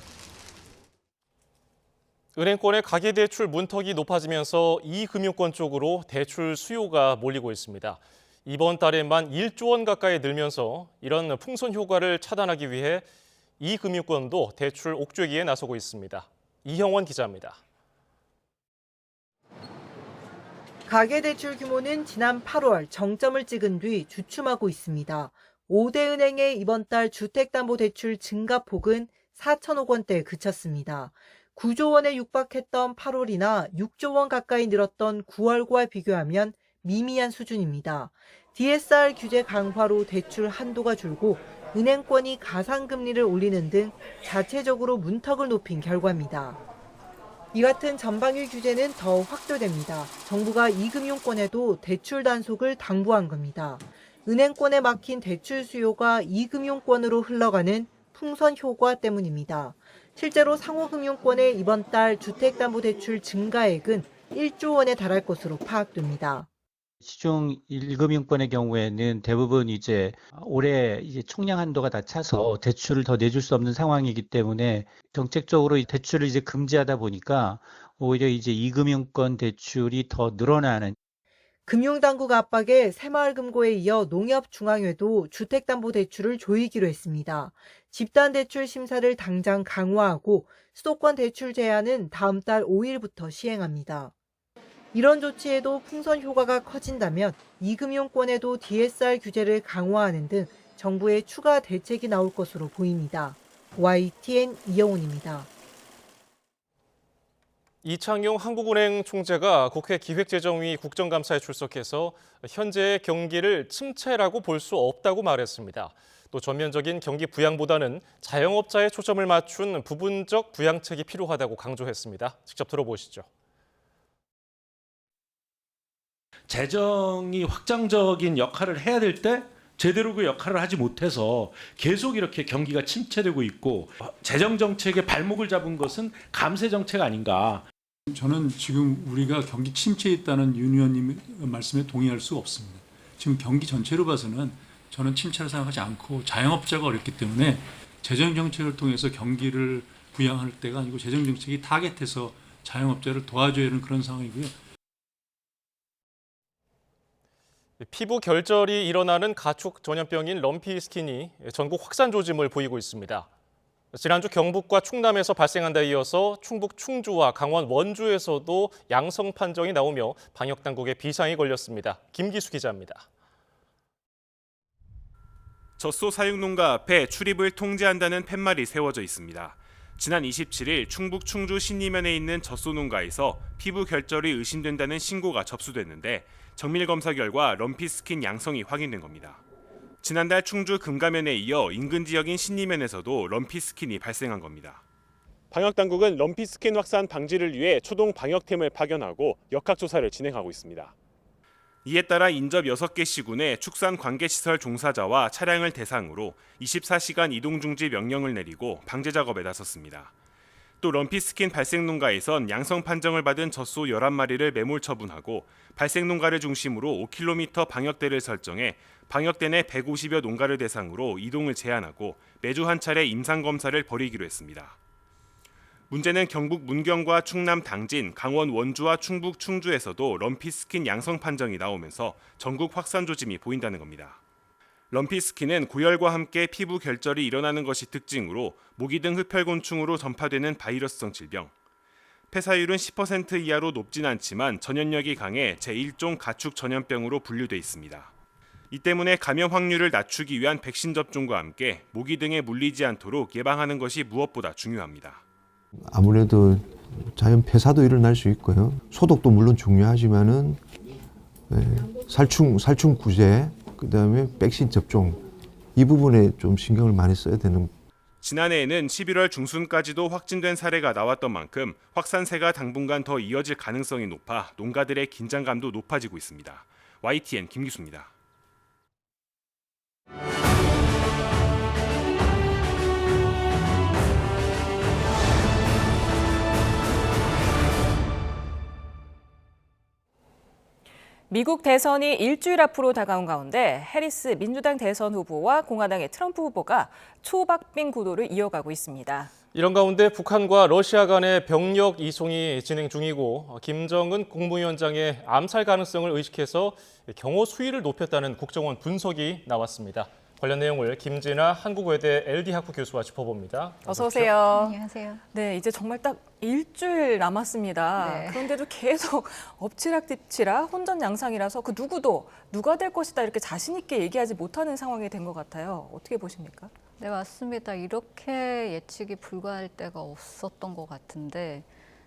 은행권의 가계대출 문턱이 높아지면서 이금융권 쪽으로 대출 수요가 몰리고 있습니다. 이번 달에만 1조 원 가까이 늘면서 이런 풍선 효과를 차단하기 위해 이금융권도 대출 옥죄기에 나서고 있습니다. 이형원 기자입니다. 가계대출 규모는 지난 8월 정점을 찍은 뒤 주춤하고 있습니다. 5대 은행의 이번 달 주택담보대출 증가폭은 4천억 원대에 그쳤습니다. 9조 원에 육박했던 8월이나 6조 원 가까이 늘었던 9월과 비교하면 미미한 수준입니다. DSR 규제 강화로 대출 한도가 줄고 은행권이 가상금리를 올리는 등 자체적으로 문턱을 높인 결과입니다. 이 같은 전방위 규제는 더 확대됩니다. 정부가 이금융권에도 대출 단속을 당부한 겁니다. 은행권에 막힌 대출 수요가 이금융권으로 흘러가는 풍선 효과 때문입니다. 실제로 상호금융권의 이번 달 주택담보대출 증가액은 1조 원에 달할 것으로 파악됩니다. 시중 1금융권의 경우에는 대부분 이제 올해 총량 한도가 다 차서 대출을 더 내줄 수 없는 상황이기 때문에 정책적으로 대출을 이제 금지하다 보니까 오히려 이제 2금융권 대출이 더 늘어나는. 금융당국 압박에 새마을금고에 이어 농협중앙회도 주택담보대출을 조이기로 했습니다. 집단대출 심사를 당장 강화하고 수도권 대출 제한은 다음 달 5일부터 시행합니다. 이런 조치에도 풍선 효과가 커진다면 이금융권에도 DSR 규제를 강화하는 등 정부의 추가 대책이 나올 것으로 보입니다. YTN 이영훈입니다. 이창용 한국은행 총재가 국회 기획재정위 국정감사에 출석해서 현재의 경기를 침체라고 볼 수 없다고 말했습니다. 또 전면적인 경기 부양보다는 자영업자에 초점을 맞춘 부분적 부양책이 필요하다고 강조했습니다. 직접 들어보시죠. 재정이 확장적인 역할을 해야 될 때 제대로 그 역할을 하지 못해서 계속 이렇게 경기가 침체되고 있고 재정 정책의 발목을 잡은 것은 감세 정책 아닌가. 저는 지금 우리가 경기 침체에 있다는 윤 의원님 말씀에 동의할 수 없습니다. 지금 경기 전체로 봐서는 저는 침체를 생각하지 않고 자영업자가 어렵기 때문에 재정 정책을 통해서 경기를 부양할 때가 아니고 재정 정책이 타겟해서 자영업자를 도와줘야 하는 그런 상황이고요. 피부 결절이 일어나는 가축 전염병인 럼피 스킨이 전국 확산 조짐을 보이고 있습니다. 지난주 경북과 충남에서 발생한 데 이어서 충북 충주와 강원 원주에서도 양성 판정이 나오며 방역당국에 비상이 걸렸습니다. 김기수 기자입니다. 젖소 사육농가 앞에 출입을 통제한다는 팻말이 세워져 있습니다. 지난 27일 충북 충주 신리면에 있는 젖소 농가에서 피부 결절이 의심된다는 신고가 접수됐는데 정밀 검사 결과 럼피스킨 양성이 확인된 겁니다. 지난달 충주 금가면에 이어 인근 지역인 신리면에서도 럼피스킨이 발생한 겁니다. 방역당국은 럼피스킨 확산 방지를 위해 초동 방역팀을 파견하고 역학조사를 진행하고 있습니다. 이에 따라 인접 6개 시군의 축산관계시설 종사자와 차량을 대상으로 24시간 이동중지 명령을 내리고 방제 작업에 나섰습니다. 또 럼피스킨 발생 농가에선 양성 판정을 받은 젖소 11마리를 매몰 처분하고 발생 농가를 중심으로 5km 방역대를 설정해 방역대 내 150여 농가를 대상으로 이동을 제한하고 매주 한 차례 임상검사를 벌이기로 했습니다. 문제는 경북 문경과 충남 당진, 강원 원주와 충북 충주에서도 럼피스킨 양성 판정이 나오면서 전국 확산 조짐이 보인다는 겁니다. 럼피스킨은 고열과 함께 피부 결절이 일어나는 것이 특징으로 모기 등 흡혈곤충으로 전파되는 바이러스성 질병. 폐사율은 10% 이하로 높진 않지만 전염력이 강해 제1종 가축 전염병으로 분류돼 있습니다. 이 때문에 감염 확률을 낮추기 위한 백신 접종과 함께 모기 등에 물리지 않도록 예방하는 것이 무엇보다 중요합니다. 아무래도 자연 폐사도 일어날 수 있고요. 소독도 물론 중요하지만은 살충 구제, 그다음에 백신 접종 이 부분에 좀 신경을 많이 써야 되는. 지난해에는 11월 중순까지도 확진된 사례가 나왔던 만큼 확산세가 당분간 더 이어질 가능성이 높아 농가들의 긴장감도 높아지고 있습니다. YTN 김기수입니다. 미국 대선이 일주일 앞으로 다가온 가운데 해리스 민주당 대선 후보와 공화당의 트럼프 후보가 초박빙 구도를 이어가고 있습니다. 이런 가운데 북한과 러시아 간의 병력 이송이 진행 중이고 김정은 국무위원장의 암살 가능성을 의식해서 경호 수위를 높였다는 국정원 분석이 나왔습니다. 관련 내용을 김진아 한국외대 LD학부 교수와 짚어봅니다. 어서 오세요. 안녕하세요. 네, 이제 정말 딱 일주일 남았습니다. 네. 그런데도 계속 엎치락뒤치락 혼전양상이라서 그 누구도 누가 될 것이다 이렇게 자신 있게 얘기하지 못하는 상황이 된 것 같아요. 어떻게 보십니까? 네, 맞습니다. 이렇게 예측이 불가할 때가 없었던 것 같은데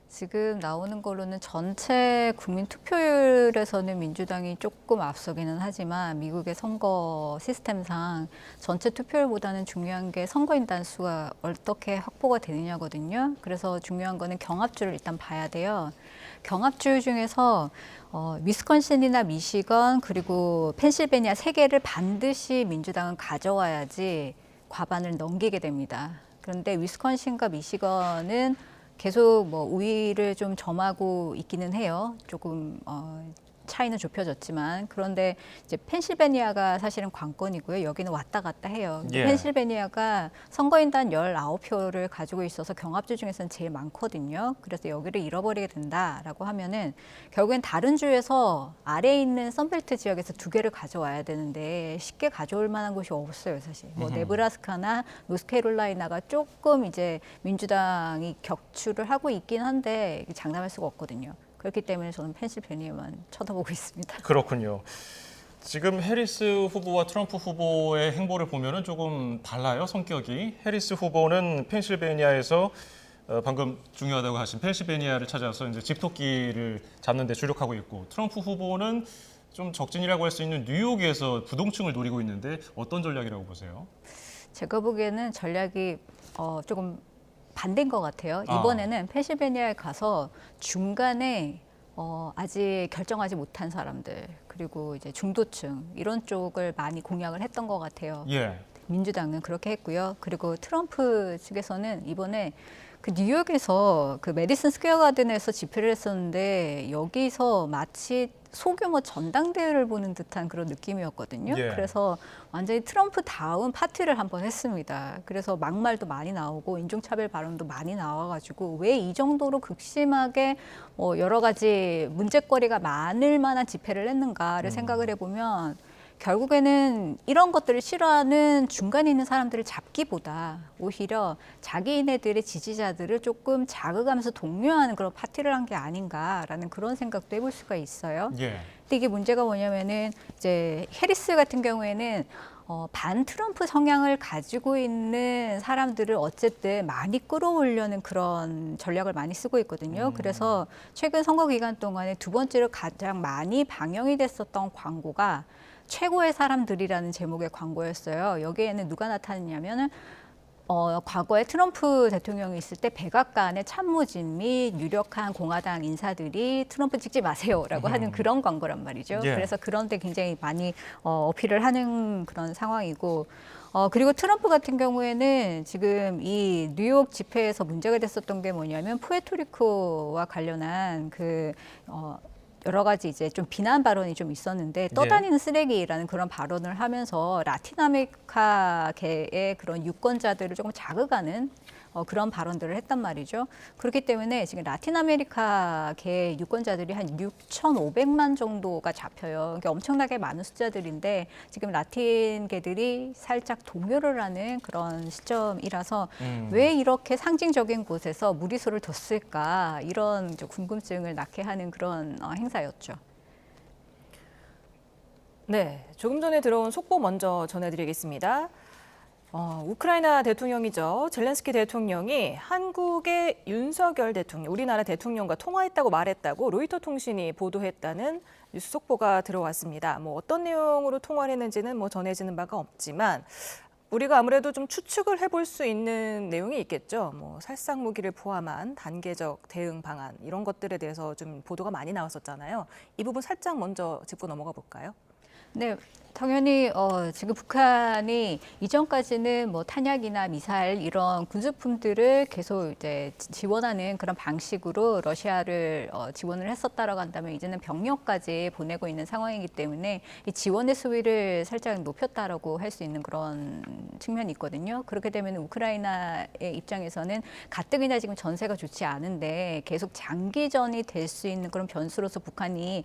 지금 나오는 걸로는 전체 국민 투표율에서는 민주당이 조금 앞서기는 하지만 미국의 선거 시스템상 전체 투표율보다는 중요한 게 선거인단 수가 어떻게 확보가 되느냐거든요. 그래서 중요한 거는 경합주를 일단 봐야 돼요. 경합주 중에서 위스콘신이나 미시건 그리고 펜실베니아 3개를 반드시 민주당은 가져와야지 과반을 넘기게 됩니다. 그런데 위스콘신과 미시건은 계속 우위를 좀 점하고 있기는 해요. 조금 차이는 좁혀졌지만 그런데 이제 펜실베니아가 사실은 관건이고요. 여기는 왔다 갔다 해요. 예. 펜실베니아가 선거인단 19표를 가지고 있어서 경합주 중에서는 제일 많거든요. 그래서 여기를 잃어버리게 된다라고 하면은 결국엔 다른 주에서 아래에 있는 선벨트 지역에서 2개를 가져와야 되는데 쉽게 가져올 만한 곳이 없어요, 사실. 네브라스카나 노스캐롤라이나가 조금 이제 민주당이 격추를 하고 있긴 한데 장담할 수가 없거든요. 그렇기 때문에 저는 펜실베니아만 쳐다보고 있습니다. 그렇군요. 지금 해리스 후보와 트럼프 후보의 행보를 보면은 조금 달라요, 성격이. 해리스 후보는 펜실베니아에서 방금 중요하다고 하신 펜실베니아를 찾아서 이제 집토끼를 잡는 데 주력하고 있고 트럼프 후보는 좀 적진이라고 할 수 있는 뉴욕에서 부동층을 노리고 있는데 어떤 전략이라고 보세요? 제가 보기에는 전략이 조금 반대인 것 같아요. 이번에는 펜실베니아에 가서 중간에 아직 결정하지 못한 사람들 그리고 이제 중도층 이런 쪽을 많이 공략을 했던 것 같아요. 예. 민주당은 그렇게 했고요. 그리고 트럼프 측에서는 이번에 그 뉴욕에서 그 메디슨 스퀘어 가든에서 집회를 했었는데 여기서 마치 소규모 전당대회를 보는 듯한 그런 느낌이었거든요. 예. 그래서 완전히 트럼프 다운 파티를 한번 했습니다. 그래서 막말도 많이 나오고 인종차별 발언도 많이 나와가지고 왜 이 정도로 극심하게 여러 가지 문제거리가 많을 만한 집회를 했는가를 생각을 해보면 결국에는 이런 것들을 싫어하는 중간에 있는 사람들을 잡기보다 오히려 자기네들의 지지자들을 조금 자극하면서 독려하는 그런 파티를 한 게 아닌가라는 그런 생각도 해볼 수가 있어요. 예. 근데 이게 문제가 뭐냐면은 이제 해리스 같은 경우에는 반 트럼프 성향을 가지고 있는 사람들을 어쨌든 많이 끌어오려는 그런 전략을 많이 쓰고 있거든요. 그래서 최근 선거 기간 동안에 두 번째로 가장 많이 방영이 됐었던 광고가 최고의 사람들이라는 제목의 광고였어요. 여기에는 누가 나타났냐면은 과거에 트럼프 대통령이 있을 때 백악관의 참모진 및 유력한 공화당 인사들이 트럼프 찍지 마세요라고 하는 그런 광고란 말이죠. 예. 그래서 그런데 굉장히 많이 어필을 하는 그런 상황이고 그리고 트럼프 같은 경우에는 지금 이 뉴욕 집회에서 문제가 됐었던 게 뭐냐면 푸에르토리코와 관련한 여러 가지 이제 좀 비난 발언이 좀 있었는데 떠다니는 쓰레기라는 그런 발언을 하면서 라틴 아메리카계의 그런 유권자들을 조금 자극하는 그런 발언들을 했단 말이죠. 그렇기 때문에 지금 라틴 아메리카계 유권자들이 한 6,500만 정도가 잡혀요. 그러니까 엄청나게 많은 숫자들인데 지금 라틴계들이 살짝 동요를 하는 그런 시점이라서 왜 이렇게 상징적인 곳에서 무리수를 뒀을까 이런 궁금증을 낳게 하는 그런 행사였죠. 네, 조금 전에 들어온 속보 먼저 전해드리겠습니다. 우크라이나 대통령이죠. 젤렌스키 대통령이 한국의 윤석열 대통령, 우리나라 대통령과 통화했다고 말했다고 로이터 통신이 보도했다는 뉴스 속보가 들어왔습니다. 어떤 내용으로 통화를 했는지는 전해지는 바가 없지만 우리가 아무래도 좀 추측을 해볼 수 있는 내용이 있겠죠. 살상 무기를 포함한 단계적 대응 방안 이런 것들에 대해서 좀 보도가 많이 나왔었잖아요. 이 부분 살짝 먼저 짚고 넘어가 볼까요? 네, 당연히 지금 북한이 이전까지는 탄약이나 미사일 이런 군수품들을 계속 이제 지원하는 그런 방식으로 러시아를 지원을 했었다라고 한다면 이제는 병력까지 보내고 있는 상황이기 때문에 이 지원의 수위를 살짝 높였다라고 할 수 있는 그런 측면이 있거든요. 그렇게 되면 우크라이나의 입장에서는 가뜩이나 지금 전세가 좋지 않은데 계속 장기전이 될 수 있는 그런 변수로서 북한이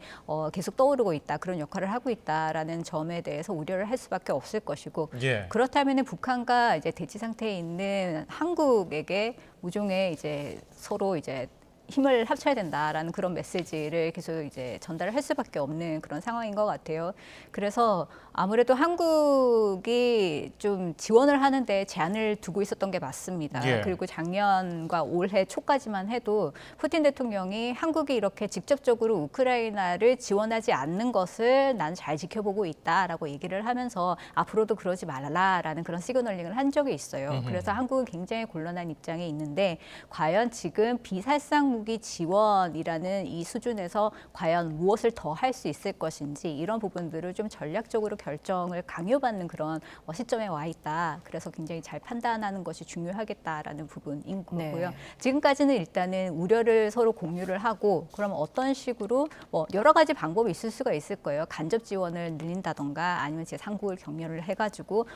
계속 떠오르고 있다, 그런 역할을 하고 있다라는 점에 대해서 우려를 할 수밖에 없을 것이고 그렇다면 북한과 이제 대치 상태에 있는 한국에게 우종의 이제 서로 이제 힘을 합쳐야 된다라는 그런 메시지를 계속 이제 전달을 할 수밖에 없는 그런 상황인 것 같아요. 그래서 아무래도 한국이 좀 지원을 하는데 제한을 두고 있었던 게 맞습니다. 그리고 작년과 올해 초까지만 해도 푸틴 대통령이 한국이 이렇게 직접적으로 우크라이나를 지원하지 않는 것을 난 잘 지켜보고 있다라고 얘기를 하면서 앞으로도 그러지 말라라는 그런 시그널링을 한 적이 있어요. 그래서 한국은 굉장히 곤란한 입장에 있는데 과연 지금 비살상 무기 지원이라는 이 수준에서 과연 무엇을 더 할 수 있을 것인지 이런 부분들을 좀 전략적으로 결정을 강요받는 그런 시점에 와 있다. 그래서 굉장히 잘 판단하는 것이 중요하겠다라는 부분인 거고요. 지금까지는 일단은 우려를 서로 공유를 하고 그러면 어떤 식으로 여러 가지 방법이 있을 수가 있을 거예요. 간접 지원을 늘린다던가 아니면 제 상국을 격려를 해가지고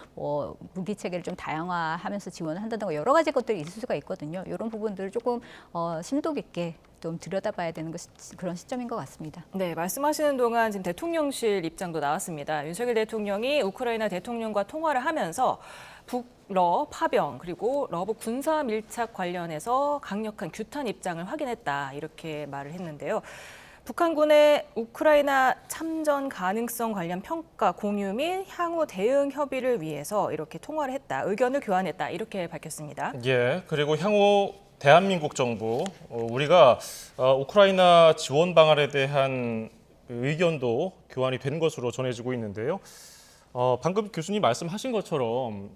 무기 체계를 좀 다양화하면서 지원을 한다던가 여러 가지 것들이 있을 수가 있거든요. 이런 부분들을 조금 심도 깊게 좀 들여다봐야 되는 그런 시점인 것 같습니다. 네, 말씀하시는 동안 지금 대통령실 입장도 나왔습니다. 윤석열 대통령이 우크라이나 대통령과 통화를 하면서 북러 파병 그리고 러브 군사 밀착 관련해서 강력한 규탄 입장을 확인했다 이렇게 말을 했는데요. 북한군의 우크라이나 참전 가능성 관련 평가 공유 및 향후 대응 협의를 위해서 이렇게 통화를 했다, 의견을 교환했다 이렇게 밝혔습니다. 그리고 향후 대한민국 정부, 우리가 우크라이나 지원 방안에 대한 의견도 교환이 된 것으로 전해지고 있는데요. 방금 교수님 말씀하신 것처럼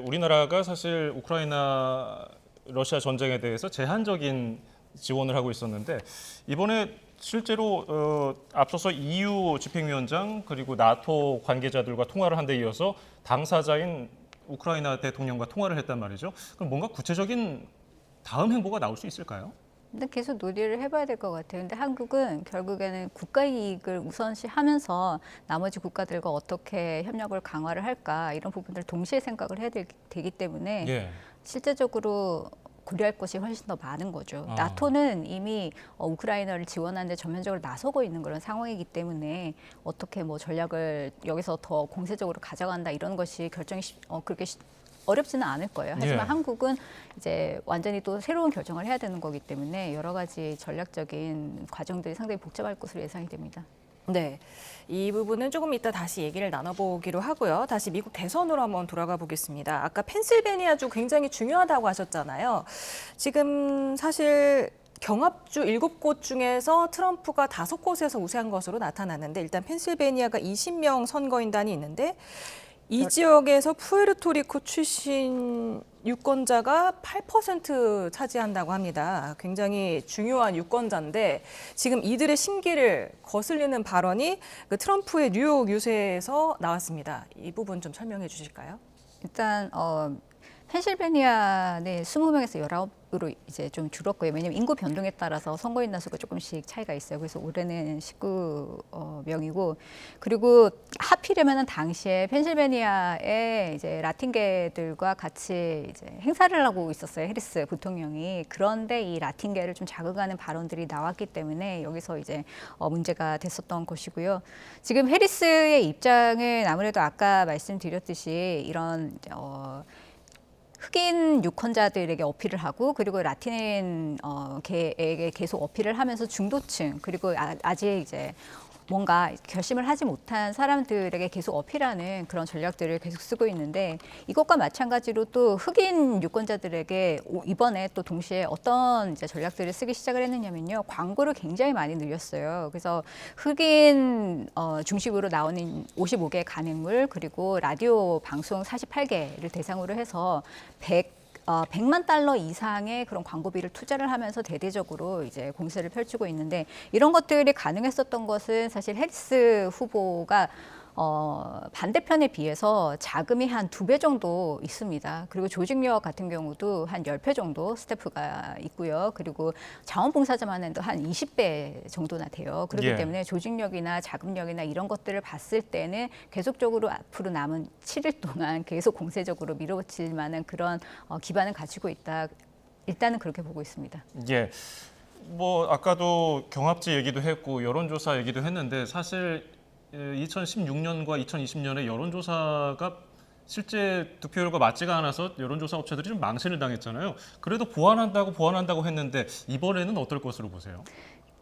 우리나라가 사실 우크라이나 러시아 전쟁에 대해서 제한적인 지원을 하고 있었는데 이번에 실제로 앞서서 EU 집행위원장 그리고 나토 관계자들과 통화를 한 데 이어서 당사자인 우크라이나 대통령과 통화를 했단 말이죠. 그럼 뭔가 구체적인 다음 행보가 나올 수 있을까요? 근데 계속 논의를 해봐야 될 것 같아요. 근데 한국은 결국에는 국가 이익을 우선시하면서 나머지 국가들과 어떻게 협력을 강화를 할까 이런 부분들 동시에 생각을 해야 되기 때문에 실제적으로 고려할 것이 훨씬 더 많은 거죠. 아. 나토는 이미 우크라이나를 지원하는데 전면적으로 나서고 있는 그런 상황이기 때문에 어떻게 뭐 전략을 여기서 더 공세적으로 가져간다 이런 것이 결정이 그렇게 어렵지는 않을 거예요. 하지만 예. 한국은 이제 완전히 또 새로운 결정을 해야 되는 거기 때문에 여러 가지 전략적인 과정들이 상당히 복잡할 것으로 예상이 됩니다. 네, 이 부분은 조금 이따 다시 얘기를 나눠보기로 하고요. 다시 미국 대선으로 한번 돌아가 보겠습니다. 아까 펜실베니아주 굉장히 중요하다고 하셨잖아요. 지금 사실 경합주 7곳 중에서 트럼프가 5곳에서 우세한 것으로 나타났는데 일단 펜실베니아가 20명 선거인단이 있는데 이 지역에서 푸에르토리코 출신 유권자가 8% 차지한다고 합니다. 굉장히 중요한 유권자인데 지금 이들의 심기를 거슬리는 발언이 그 트럼프의 뉴욕 유세에서 나왔습니다. 이 부분 좀 설명해 주실까요? 일단 펜실베니아는 20명에서 19으로 이제 좀 줄었고요. 왜냐하면 인구 변동에 따라서 선거인단 수가 조금씩 차이가 있어요. 그래서 올해는 19명이고 그리고 하필이면은 당시에 펜실베니아에 이제 라틴계들과 같이 이제 행사를 하고 있었어요. 해리스 부통령이. 그런데 이 라틴계를 좀 자극하는 발언들이 나왔기 때문에 여기서 이제 문제가 됐었던 것이고요. 지금 해리스의 입장은 아무래도 아까 말씀드렸듯이 이런 흑인 유권자들에게 어필을 하고 그리고 라틴 계에게 계속 어필을 하면서 중도층 그리고 아직 이제 뭔가 결심을 하지 못한 사람들에게 계속 어필하는 그런 전략들을 계속 쓰고 있는데 이것과 마찬가지로 또 흑인 유권자들에게 이번에 또 동시에 어떤 이제 전략들을 쓰기 시작을 했느냐면요. 광고를 굉장히 많이 늘렸어요. 그래서 흑인 중심으로 나오는 55개 간행물 그리고 라디오 방송 48개를 대상으로 해서 100만 달러 이상의 그런 광고비를 투자를 하면서 대대적으로 이제 공세를 펼치고 있는데 이런 것들이 가능했었던 것은 사실 해리스 후보가 반대편에 비해서 자금이 한 2배 정도 있습니다. 그리고 조직력 같은 경우도 한 10배 정도 스태프가 있고요. 그리고 자원봉사자만 해도 한 20배 정도나 돼요. 그렇기 예. 때문에 조직력이나 자금력이나 이런 것들을 봤을 때는 계속적으로 앞으로 남은 7일 동안 계속 공세적으로 밀어붙일 만한 그런 기반을 가지고 있다. 일단은 그렇게 보고 있습니다. 예. 뭐 아까도 경합지 얘기도 했고 여론조사 얘기도 했는데 사실 2016년과 2020년에 여론조사가 실제 득표율과 맞지가 않아서 여론조사 업체들이 좀 망신을 당했잖아요. 그래도 보완한다고 했는데 이번에는 어떨 것으로 보세요?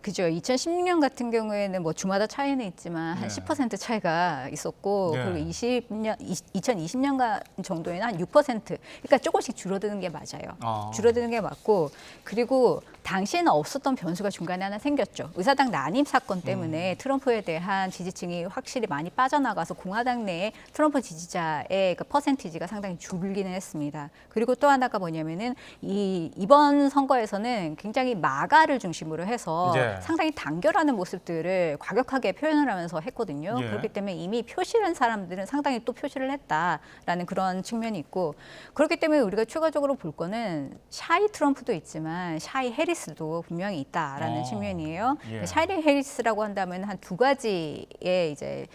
그죠. 2016년 같은 경우에는 뭐 주마다 차이는 있지만 한 10% 차이가 있었고 네. 그리고 2020년 정도에는 한 6%. 그러니까 조금씩 줄어드는 게 맞아요. 줄어드는 게 맞고 그리고 당시에는 없었던 변수가 중간에 하나 생겼죠. 의사당 난임 사건 때문에 트럼프에 대한 지지층이 확실히 많이 빠져나가서 공화당 내에 트럼프 지지자의 그 퍼센티지가 상당히 줄기는 했습니다. 그리고 또 하나가 뭐냐면은 이번 선거에서는 굉장히 마가를 중심으로 해서 예. 상당히 단결하는 모습들을 과격하게 표현을 하면서 했거든요. 예. 그렇기 때문에 이미 표시를 한 사람들은 상당히 또 표시를 했다라는 그런 측면이 있고 그렇기 때문에 우리가 추가적으로 볼 거는 샤이 트럼프도 있지만 샤이 해리스도 분명히 있다라는 측면이에요. 예. 샤이 해리스라고 한다면 한 2가지의 이제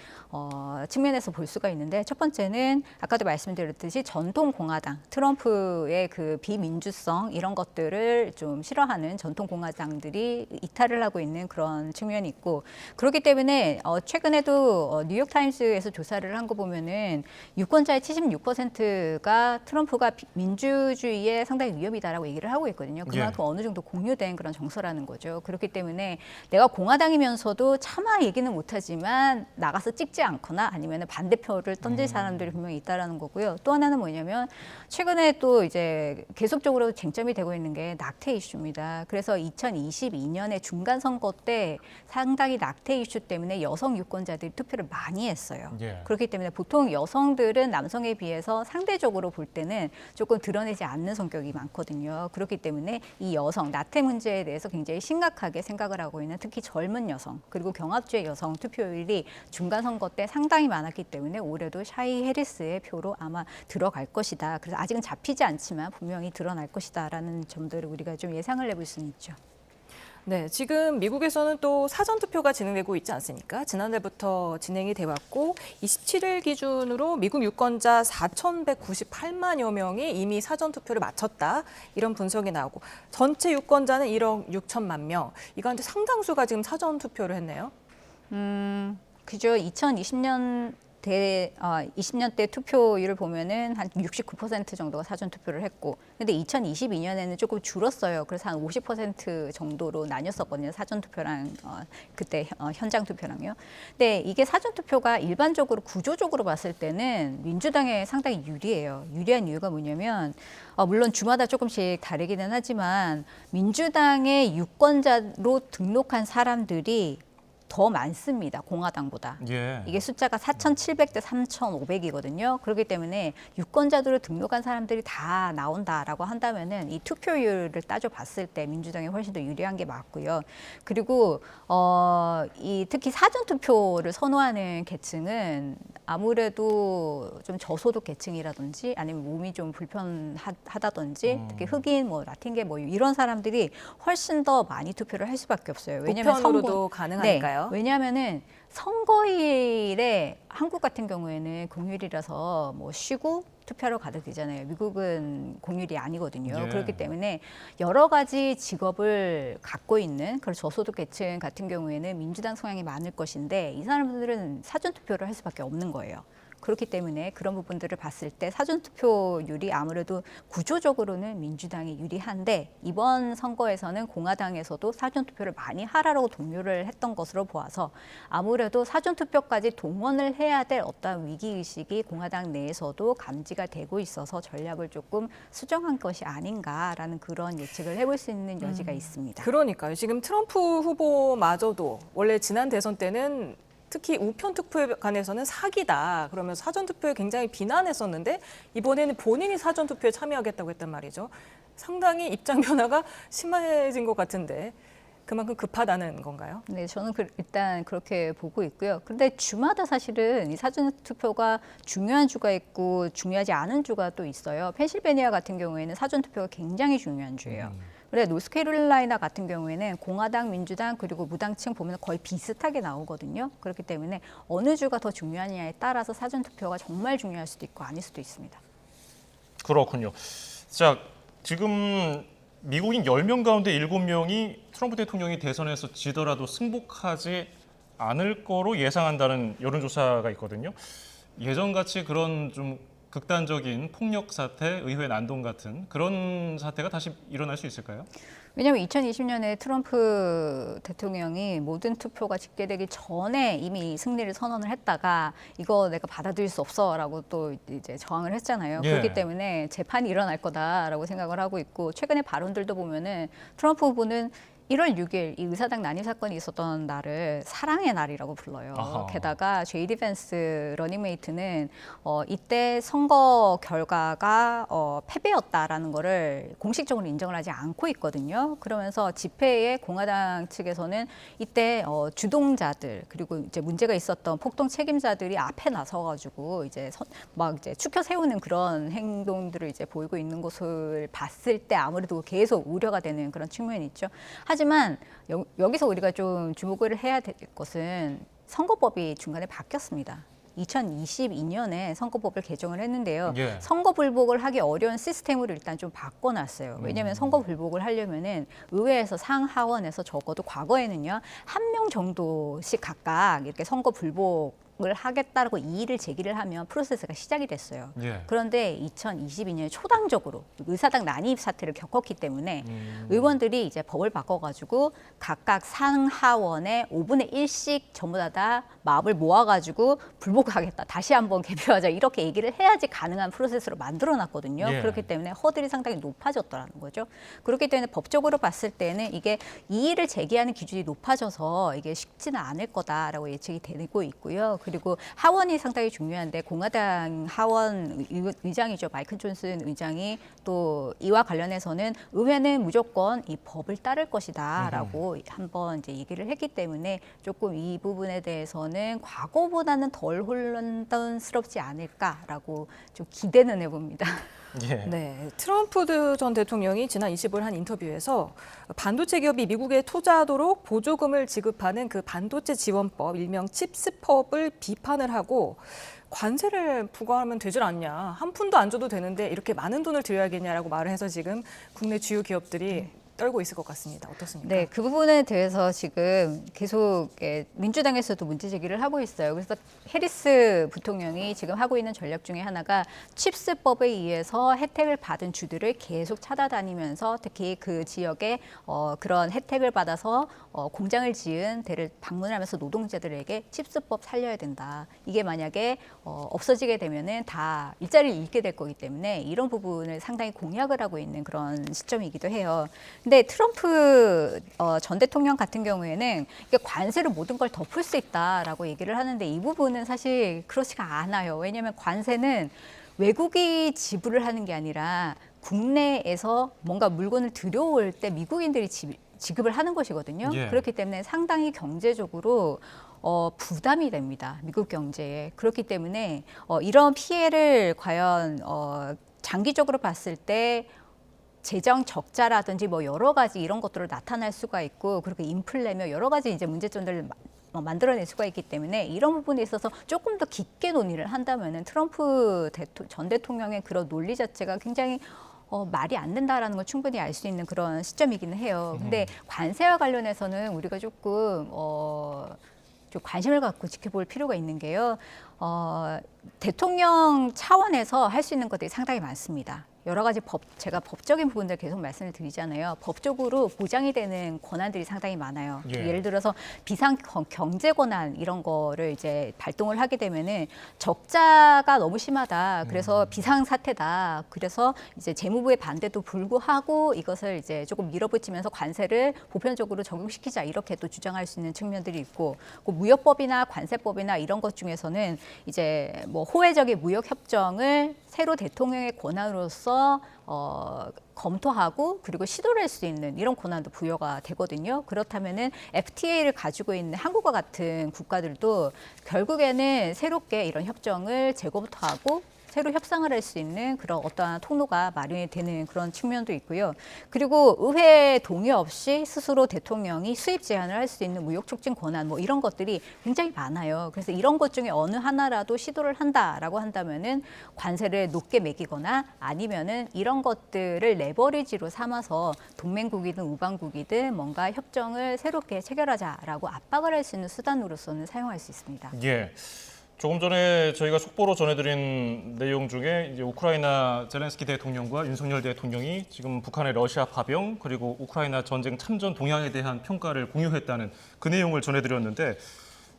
측면에서 볼 수가 있는데 첫 번째는 아까도 말씀드렸듯이 전통 공화당 트럼프의 그 비민주성 이런 것들을 좀 싫어하는 전통 공화당들이 이탈을 하고 있는 그런 측면이 있고 그렇기 때문에 최근에도 뉴욕타임스에서 조사를 한 거 보면은 유권자의 76%가 트럼프가 민주주의에 상당히 위협이다라고 얘기를 하고 있거든요. 그만큼 어느 정도 공유된 그런 정서라는 거죠. 그렇기 때문에 내가 공화당이면서도 차마 얘기는 못하지만 나가서 찍지 않거나 아니면 반대표를 던질 사람들이 분명히 있다라는 거고요. 또 하나는 뭐냐면 최근에 또 이제 계속적으로 쟁점이 되고 있는 게 낙태 이슈입니다. 그래서 2022년에 중간 선거 때 상당히 낙태 이슈 때문에 여성 유권자들이 투표를 많이 했어요. 예. 그렇기 때문에 보통 여성들은 남성에 비해서 상대적으로 볼 때는 조금 드러내지 않는 성격이 많거든요. 그렇기 때문에 이 여성 낙태 문제에 대해서 굉장히 심각하게 생각을 하고 있는 특히 젊은 여성 그리고 경합주의 여성 투표율이 중간 선거 때 상당히 많았기 때문에 올해도 샤이 해리스의 표로 아마 들어갈 것이다. 그래서 아직은 잡히지 않지만 분명히 드러날 것이다라는 점들을 우리가 좀 예상을 해볼 수는 있죠. 네, 지금 미국에서는 또 사전투표가 진행되고 있지 않습니까? 지난달부터 진행이 돼 왔고 27일 기준으로 미국 유권자 4,198만여 명이 이미 사전투표를 마쳤다. 이런 분석이 나오고 전체 유권자는 1억 6천만 명. 이 가운데 상당수가 지금 사전투표를 했네요. 그죠. 20년대 투표율을 보면은 한 69% 정도가 사전 투표를 했고, 근데 2022년에는 조금 줄었어요. 그래서 한 50% 정도로 나뉘었었거든요. 사전 투표랑 그때 현장 투표랑요. 근데 이게 사전 투표가 일반적으로 구조적으로 봤을 때는 민주당에 상당히 유리해요. 유리한 이유가 뭐냐면 물론 주마다 조금씩 다르기는 하지만 민주당의 유권자로 등록한 사람들이 더 많습니다. 공화당보다. 예. 이게 숫자가 4,700대 3,500이거든요. 그렇기 때문에 유권자들을 등록한 사람들이 다 나온다라고 한다면은 이 투표율을 따져봤을 때 민주당이 훨씬 더 유리한 게 맞고요. 그리고 특히 사전 투표를 선호하는 계층은 아무래도 좀 저소득 계층이라든지 아니면 몸이 좀 불편하다든지 특히 흑인, 라틴계 이런 사람들이 훨씬 더 많이 투표를 할 수밖에 없어요. 왜냐하면 우편으로도 가능하니까요. 네, 왜냐하면은 선거일에 한국 같은 경우에는 공휴일이라서 쉬고 투표하러 가도 되잖아요. 미국은 공휴일이 아니거든요. 예. 그렇기 때문에 여러 가지 직업을 갖고 있는 그런 저소득 계층 같은 경우에는 민주당 성향이 많을 것인데 이 사람들은 사전 투표를 할 수밖에 없는 거예요. 그렇기 때문에 그런 부분들을 봤을 때 사전투표율이 아무래도 구조적으로는 민주당이 유리한데 이번 선거에서는 공화당에서도 사전투표를 많이 하라고 독려를 했던 것으로 보아서 아무래도 사전투표까지 동원을 해야 될 어떤 위기의식이 공화당 내에서도 감지가 되고 있어서 전략을 조금 수정한 것이 아닌가라는 그런 예측을 해볼 수 있는 여지가 있습니다. 그러니까요. 지금 트럼프 후보마저도 원래 지난 대선 때는 특히 우편 투표에 관해서는 사기다. 그러면서 사전 투표에 굉장히 비난했었는데 이번에는 본인이 사전 투표에 참여하겠다고 했단 말이죠. 상당히 입장 변화가 심해진 것 같은데 그만큼 급하다는 건가요? 네, 저는 일단 그렇게 보고 있고요. 그런데 주마다 사실은 이 사전 투표가 중요한 주가 있고 중요하지 않은 주가 또 있어요. 펜실베니아 같은 경우에는 사전 투표가 굉장히 중요한 주예요. 그런데 노스캐롤라이나 같은 경우에는 공화당, 민주당 그리고 무당층 보면 거의 비슷하게 나오거든요. 그렇기 때문에 어느 주가 더 중요하냐에 따라서 사전 투표가 정말 중요할 수도 있고 아닐 수도 있습니다. 그렇군요. 자, 지금 미국인 10명 가운데 7명이 트럼프 대통령이 대선에서 지더라도 승복하지 않을 거로 예상한다는 여론조사가 있거든요. 예전같이 그런 좀 극단적인 폭력 사태, 의회 난동 같은 그런 사태가 다시 일어날 수 있을까요? 왜냐하면 2020년에 트럼프 대통령이 모든 투표가 집계되기 전에 이미 승리를 선언을 했다가 이거 내가 받아들일 수 없어라고 또 이제 저항을 했잖아요. 예. 그렇기 때문에 재판이 일어날 거다라고 생각을 하고 있고 최근에 발언들도 보면은 트럼프 후보는 1월 6일 이 의사당 난임 사건이 있었던 날을 사랑의 날이라고 불러요. 아하. 게다가 제이디 벤스 러닝메이트는 이때 선거 결과가 패배였다라는 거를 공식적으로 인정을 하지 않고 있거든요. 그러면서 집회에 공화당 측에서는 이때 주동자들 그리고 이제 문제가 있었던 폭동 책임자들이 앞에 나서가지고 이제 막 이제 추켜 세우는 그런 행동들을 이제 보이고 있는 것을 봤을 때 아무래도 계속 우려가 되는 그런 측면이 있죠. 하지만 여기서 우리가 좀 주목을 해야 될 것은 선거법이 중간에 바뀌었습니다. 2022년에 선거법을 개정을 했는데요. 예. 선거 불복을 하기 어려운 시스템으로 일단 좀 바꿔놨어요. 왜냐하면 선거 불복을 하려면은 의회에서 상하원에서 적어도 과거에는요 1명 정도씩 각각 이렇게 선거 불복을 하겠다라고 이의를 제기를 하면 프로세스가 시작이 됐어요. 예. 그런데 2022년에 초당적으로 의사당 난입 사태를 겪었기 때문에 의원들이 이제 법을 바꿔가지고 각각 상하원에 5분의 1씩 전부 다 마음을 모아가지고 불복하겠다. 다시 한번 개표하자. 이렇게 얘기를 해야지 가능한 프로세스로 만들어놨거든요. 예. 그렇기 때문에 허들이 상당히 높아졌더라는 거죠. 그렇기 때문에 법적으로 봤을 때는 이게 이의를 제기하는 기준이 높아져서 이게 쉽지는 않을 거다라고 예측이 되고 있고요. 그리고 하원이 상당히 중요한데 공화당 하원 의장이죠. 마이클 존슨 의장이 또 이와 관련해서는 의회는 무조건 이 법을 따를 것이다라고 한번 이제 얘기를 했기 때문에 조금 이 부분에 대해서는 과거보다는 덜 혼란스럽지 않을까라고 좀 기대는 해봅니다. 예. 네, 트럼프 전 대통령이 지난 25일 한 인터뷰에서 반도체 기업이 미국에 투자하도록 보조금을 지급하는 그 반도체 지원법, 일명 칩스법을 비판을 하고 관세를 부과하면 되질 않냐, 한 푼도 안 줘도 되는데 이렇게 많은 돈을 들여야겠냐라고 말을 해서 지금 국내 주요 기업들이 떨고 있을 것 같습니다. 어떻습니까? 네, 그 부분에 대해서 지금 계속 민주당에서도 문제 제기를 하고 있어요. 그래서 해리스 부통령이 지금 하고 있는 전략 중에 하나가 칩스법에 의해서 혜택을 받은 주들을 계속 찾아다니면서 특히 그 지역에 그런 혜택을 받아서 공장을 지은 데를 방문하면서 노동자들에게 칩스법 살려야 된다. 이게 만약에 없어지게 되면은 다 일자리를 잃게 될 거기 때문에 이런 부분을 상당히 공약을 하고 있는 그런 시점이기도 해요. 근데 트럼프 전 대통령 같은 경우에는 이게 관세로 모든 걸 덮을 수 있다라고 얘기를 하는데 이 부분은 사실 그렇지가 않아요. 왜냐하면 관세는 외국이 지불을 하는 게 아니라 국내에서 뭔가 물건을 들여올 때 미국인들이 지급을 하는 것이거든요. 예. 그렇기 때문에 상당히 경제적으로 부담이 됩니다. 미국 경제에. 그렇기 때문에 이런 피해를 과연 장기적으로 봤을 때 재정 적자라든지 뭐 여러 가지 이런 것들을 나타날 수가 있고 그렇게 인플레며 여러 가지 이제 문제점들을 만들어낼 수가 있기 때문에 이런 부분에 있어서 조금 더 깊게 논의를 한다면은 트럼프 전 대통령의 그런 논리 자체가 굉장히 말이 안 된다라는 걸 충분히 알 수 있는 그런 시점이기는 해요. 근데 관세와 관련해서는 우리가 조금 좀 관심을 갖고 지켜볼 필요가 있는 게요. 대통령 차원에서 할 수 있는 것들이 상당히 많습니다. 여러 가지 제가 법적인 부분들 계속 말씀을 드리잖아요. 법적으로 보장이 되는 권한들이 상당히 많아요. 예. 예를 들어서 비상 경제 권한 이런 거를 이제 발동을 하게 되면은 적자가 너무 심하다. 그래서 비상 사태다. 그래서 이제 재무부의 반대도 불구하고 이것을 이제 조금 밀어붙이면서 관세를 보편적으로 적용시키자 이렇게 또 주장할 수 있는 측면들이 있고, 그 무역법이나 관세법이나 이런 것 중에서는 이제 뭐 호혜적인 무역 협정을 새로 대통령의 권한으로서 검토하고 그리고 시도를 할 수 있는 이런 권한도 부여가 되거든요. 그렇다면은 FTA를 가지고 있는 한국과 같은 국가들도 결국에는 새롭게 이런 협정을 재검토하고 새로 협상을 할 수 있는 그런 어떠한 통로가 마련이 되는 그런 측면도 있고요. 그리고 의회 동의 없이 스스로 대통령이 수입 제한을 할 수 있는 무역 촉진 권한 뭐 이런 것들이 굉장히 많아요. 그래서 이런 것 중에 어느 하나라도 시도를 한다라고 한다면은 관세를 높게 매기거나 아니면은 이런 것들을 레버리지로 삼아서 동맹국이든 우방국이든 뭔가 협정을 새롭게 체결하자라고 압박을 할 수 있는 수단으로서는 사용할 수 있습니다. 예. 조금 전에 저희가 속보로 전해드린 내용 중에 이제 우크라이나 젤렌스키 대통령과 윤석열 대통령이 지금 북한의 러시아 파병 그리고 우크라이나 전쟁 참전 동향에 대한 평가를 공유했다는 그 내용을 전해드렸는데,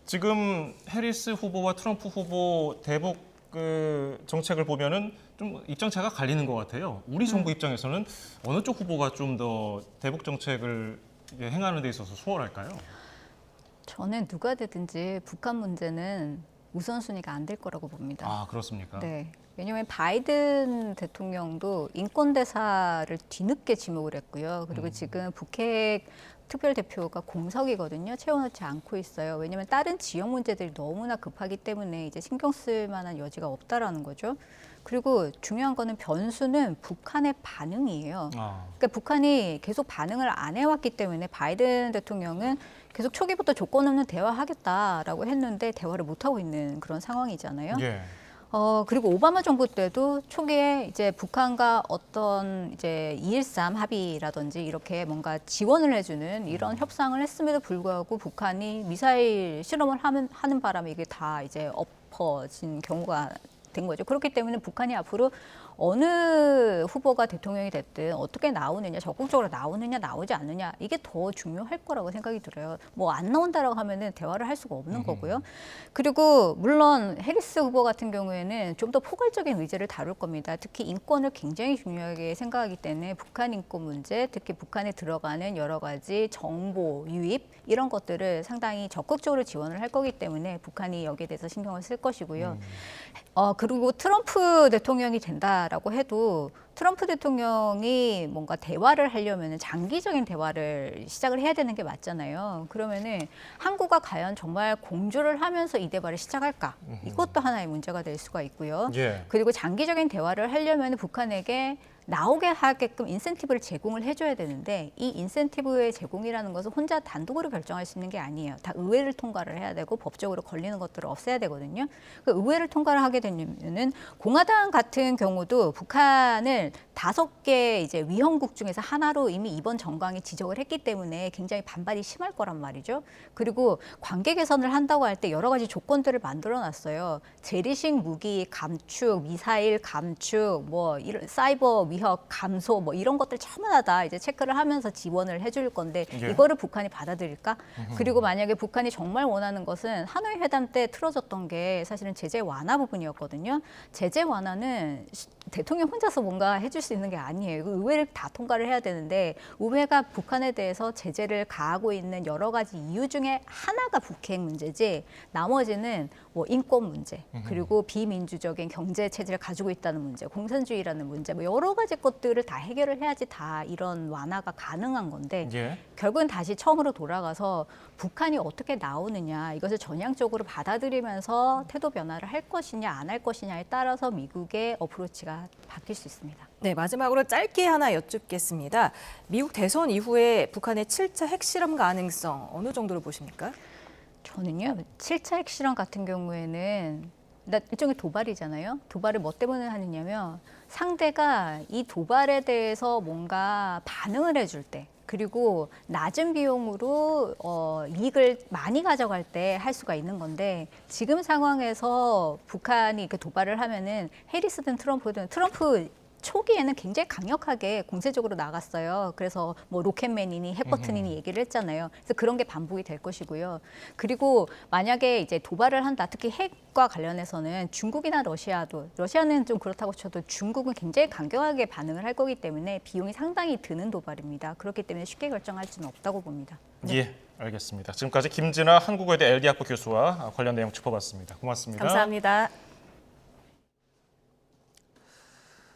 지금 해리스 후보와 트럼프 후보 대북 그 정책을 보면은 좀 입장차가 갈리는 것 같아요. 우리 정부 입장에서는 어느 쪽 후보가 좀 더 대북 정책을 행하는 데 있어서 수월할까요? 저는 누가 되든지 북한 문제는 우선순위가 안 될 거라고 봅니다. 아, 그렇습니까? 네. 왜냐하면 바이든 대통령도 인권대사를 뒤늦게 지목을 했고요. 그리고 지금 북핵 특별대표가 공석이거든요. 채워놓지 않고 있어요. 왜냐하면 다른 지역 문제들이 너무나 급하기 때문에 이제 신경 쓸 만한 여지가 없다라는 거죠. 그리고 중요한 거는 변수는 북한의 반응이에요. 그러니까 북한이 계속 반응을 안 해왔기 때문에 바이든 대통령은 계속 초기부터 조건 없는 대화하겠다라고 했는데 대화를 못 하고 있는 그런 상황이잖아요. 예. 그리고 오바마 정부 때도 초기에 이제 북한과 어떤 이제 2.13 합의라든지 이렇게 뭔가 지원을 해주는 이런 협상을 했음에도 불구하고 북한이 미사일 실험을 하는 바람에 이게 다 이제 엎어진 경우가 된 거죠. 그렇기 때문에 북한이 앞으로 어느 후보가 대통령이 됐든 어떻게 나오느냐, 적극적으로 나오느냐, 나오지 않느냐, 이게 더 중요할 거라고 생각이 들어요. 뭐 안 나온다라고 하면은 대화를 할 수가 없는 거고요. 그리고 물론 해리스 후보 같은 경우에는 좀 더 포괄적인 의제를 다룰 겁니다. 특히 인권을 굉장히 중요하게 생각하기 때문에 북한 인권 문제, 특히 북한에 들어가는 여러 가지 정보 유입 이런 것들을 상당히 적극적으로 지원을 할 거기 때문에 북한이 여기에 대해서 신경을 쓸 것이고요. 그리고 트럼프 대통령이 된다. 된다라고 해도 트럼프 대통령이 뭔가 대화를 하려면 장기적인 대화를 시작을 해야 되는 게 맞잖아요. 그러면은 한국과 과연 정말 공조를 하면서 이 대화를 시작할까? 이것도 하나의 문제가 될 수가 있고요. 예. 그리고 장기적인 대화를 하려면 북한에게 나오게 하게끔 인센티브를 제공을 해줘야 되는데 이 인센티브의 제공이라는 것은 혼자 단독으로 결정할 수 있는 게 아니에요. 다 의회를 통과를 해야 되고 법적으로 걸리는 것들을 없애야 되거든요. 그 의회를 통과를 하게 되면은 공화당 같은 경우도 북한을 5개 이제 위헌국 중에서 하나로 이미 이번 정강이 지적을 했기 때문에 굉장히 반발이 심할 거란 말이죠. 그리고 관계 개선을 한다고 할 때 여러 가지 조건들을 만들어 놨어요. 재래식 무기 감축, 미사일 감축, 뭐 이런 사이버 위협 감소 뭐 이런 것들 전부 다 이제 체크를 하면서 지원을 해줄 건데 예. 이거를 북한이 받아들일까? 그리고 만약에 북한이 정말 원하는 것은 하노이 회담 때 틀어졌던 게 사실은 제재 완화 부분이었거든요. 제재 완화는 대통령 혼자서 뭔가 해줄 수 있는 게 아니에요. 의회를 다 통과를 해야 되는데 의회가 북한에 대해서 제재를 가하고 있는 여러 가지 이유 중에 하나가 북핵 문제지 나머지는 뭐 인권 문제 그리고 비민주적인 경제 체제를 가지고 있다는 문제, 공산주의라는 문제 뭐 여러 가지 것들을 다 해결을 해야지 다 이런 완화가 가능한 건데 예. 결국은 다시 처음으로 돌아가서 북한이 어떻게 나오느냐 이것을 전향적으로 받아들이면서 태도 변화를 할 것이냐 안 할 것이냐에 따라서 미국의 어프로치가 바뀔 수 있습니다. 네, 마지막으로 짧게 하나 여쭙겠습니다. 미국 대선 이후에 북한의 7차 핵실험 가능성 어느 정도로 보십니까? 저는요, 7차 핵실험 같은 경우에는 일종의 도발이잖아요. 도발을 뭐 때문에 하느냐면 상대가 이 도발에 대해서 뭔가 반응을 해줄 때 그리고 낮은 비용으로 이익을 많이 가져갈 때 할 수가 있는 건데 지금 상황에서 북한이 그 도발을 하면은 해리스든 트럼프든 트럼프 초기에는 굉장히 강력하게 공세적으로 나갔어요. 그래서 뭐 로켓맨이니 핵버튼이니 얘기를 했잖아요. 그래서 그런 게 반복이 될 것이고요. 그리고 만약에 이제 도발을 한다, 특히 핵과 관련해서는 중국이나 러시아는 좀 그렇다고 쳐도 중국은 굉장히 강경하게 반응을 할 거기 때문에 비용이 상당히 드는 도발입니다. 그렇기 때문에 쉽게 결정할 수는 없다고 봅니다. 네. 예, 알겠습니다. 지금까지 김진아 한국외대 LD학부 교수와 관련 내용 짚어봤습니다. 고맙습니다. 감사합니다.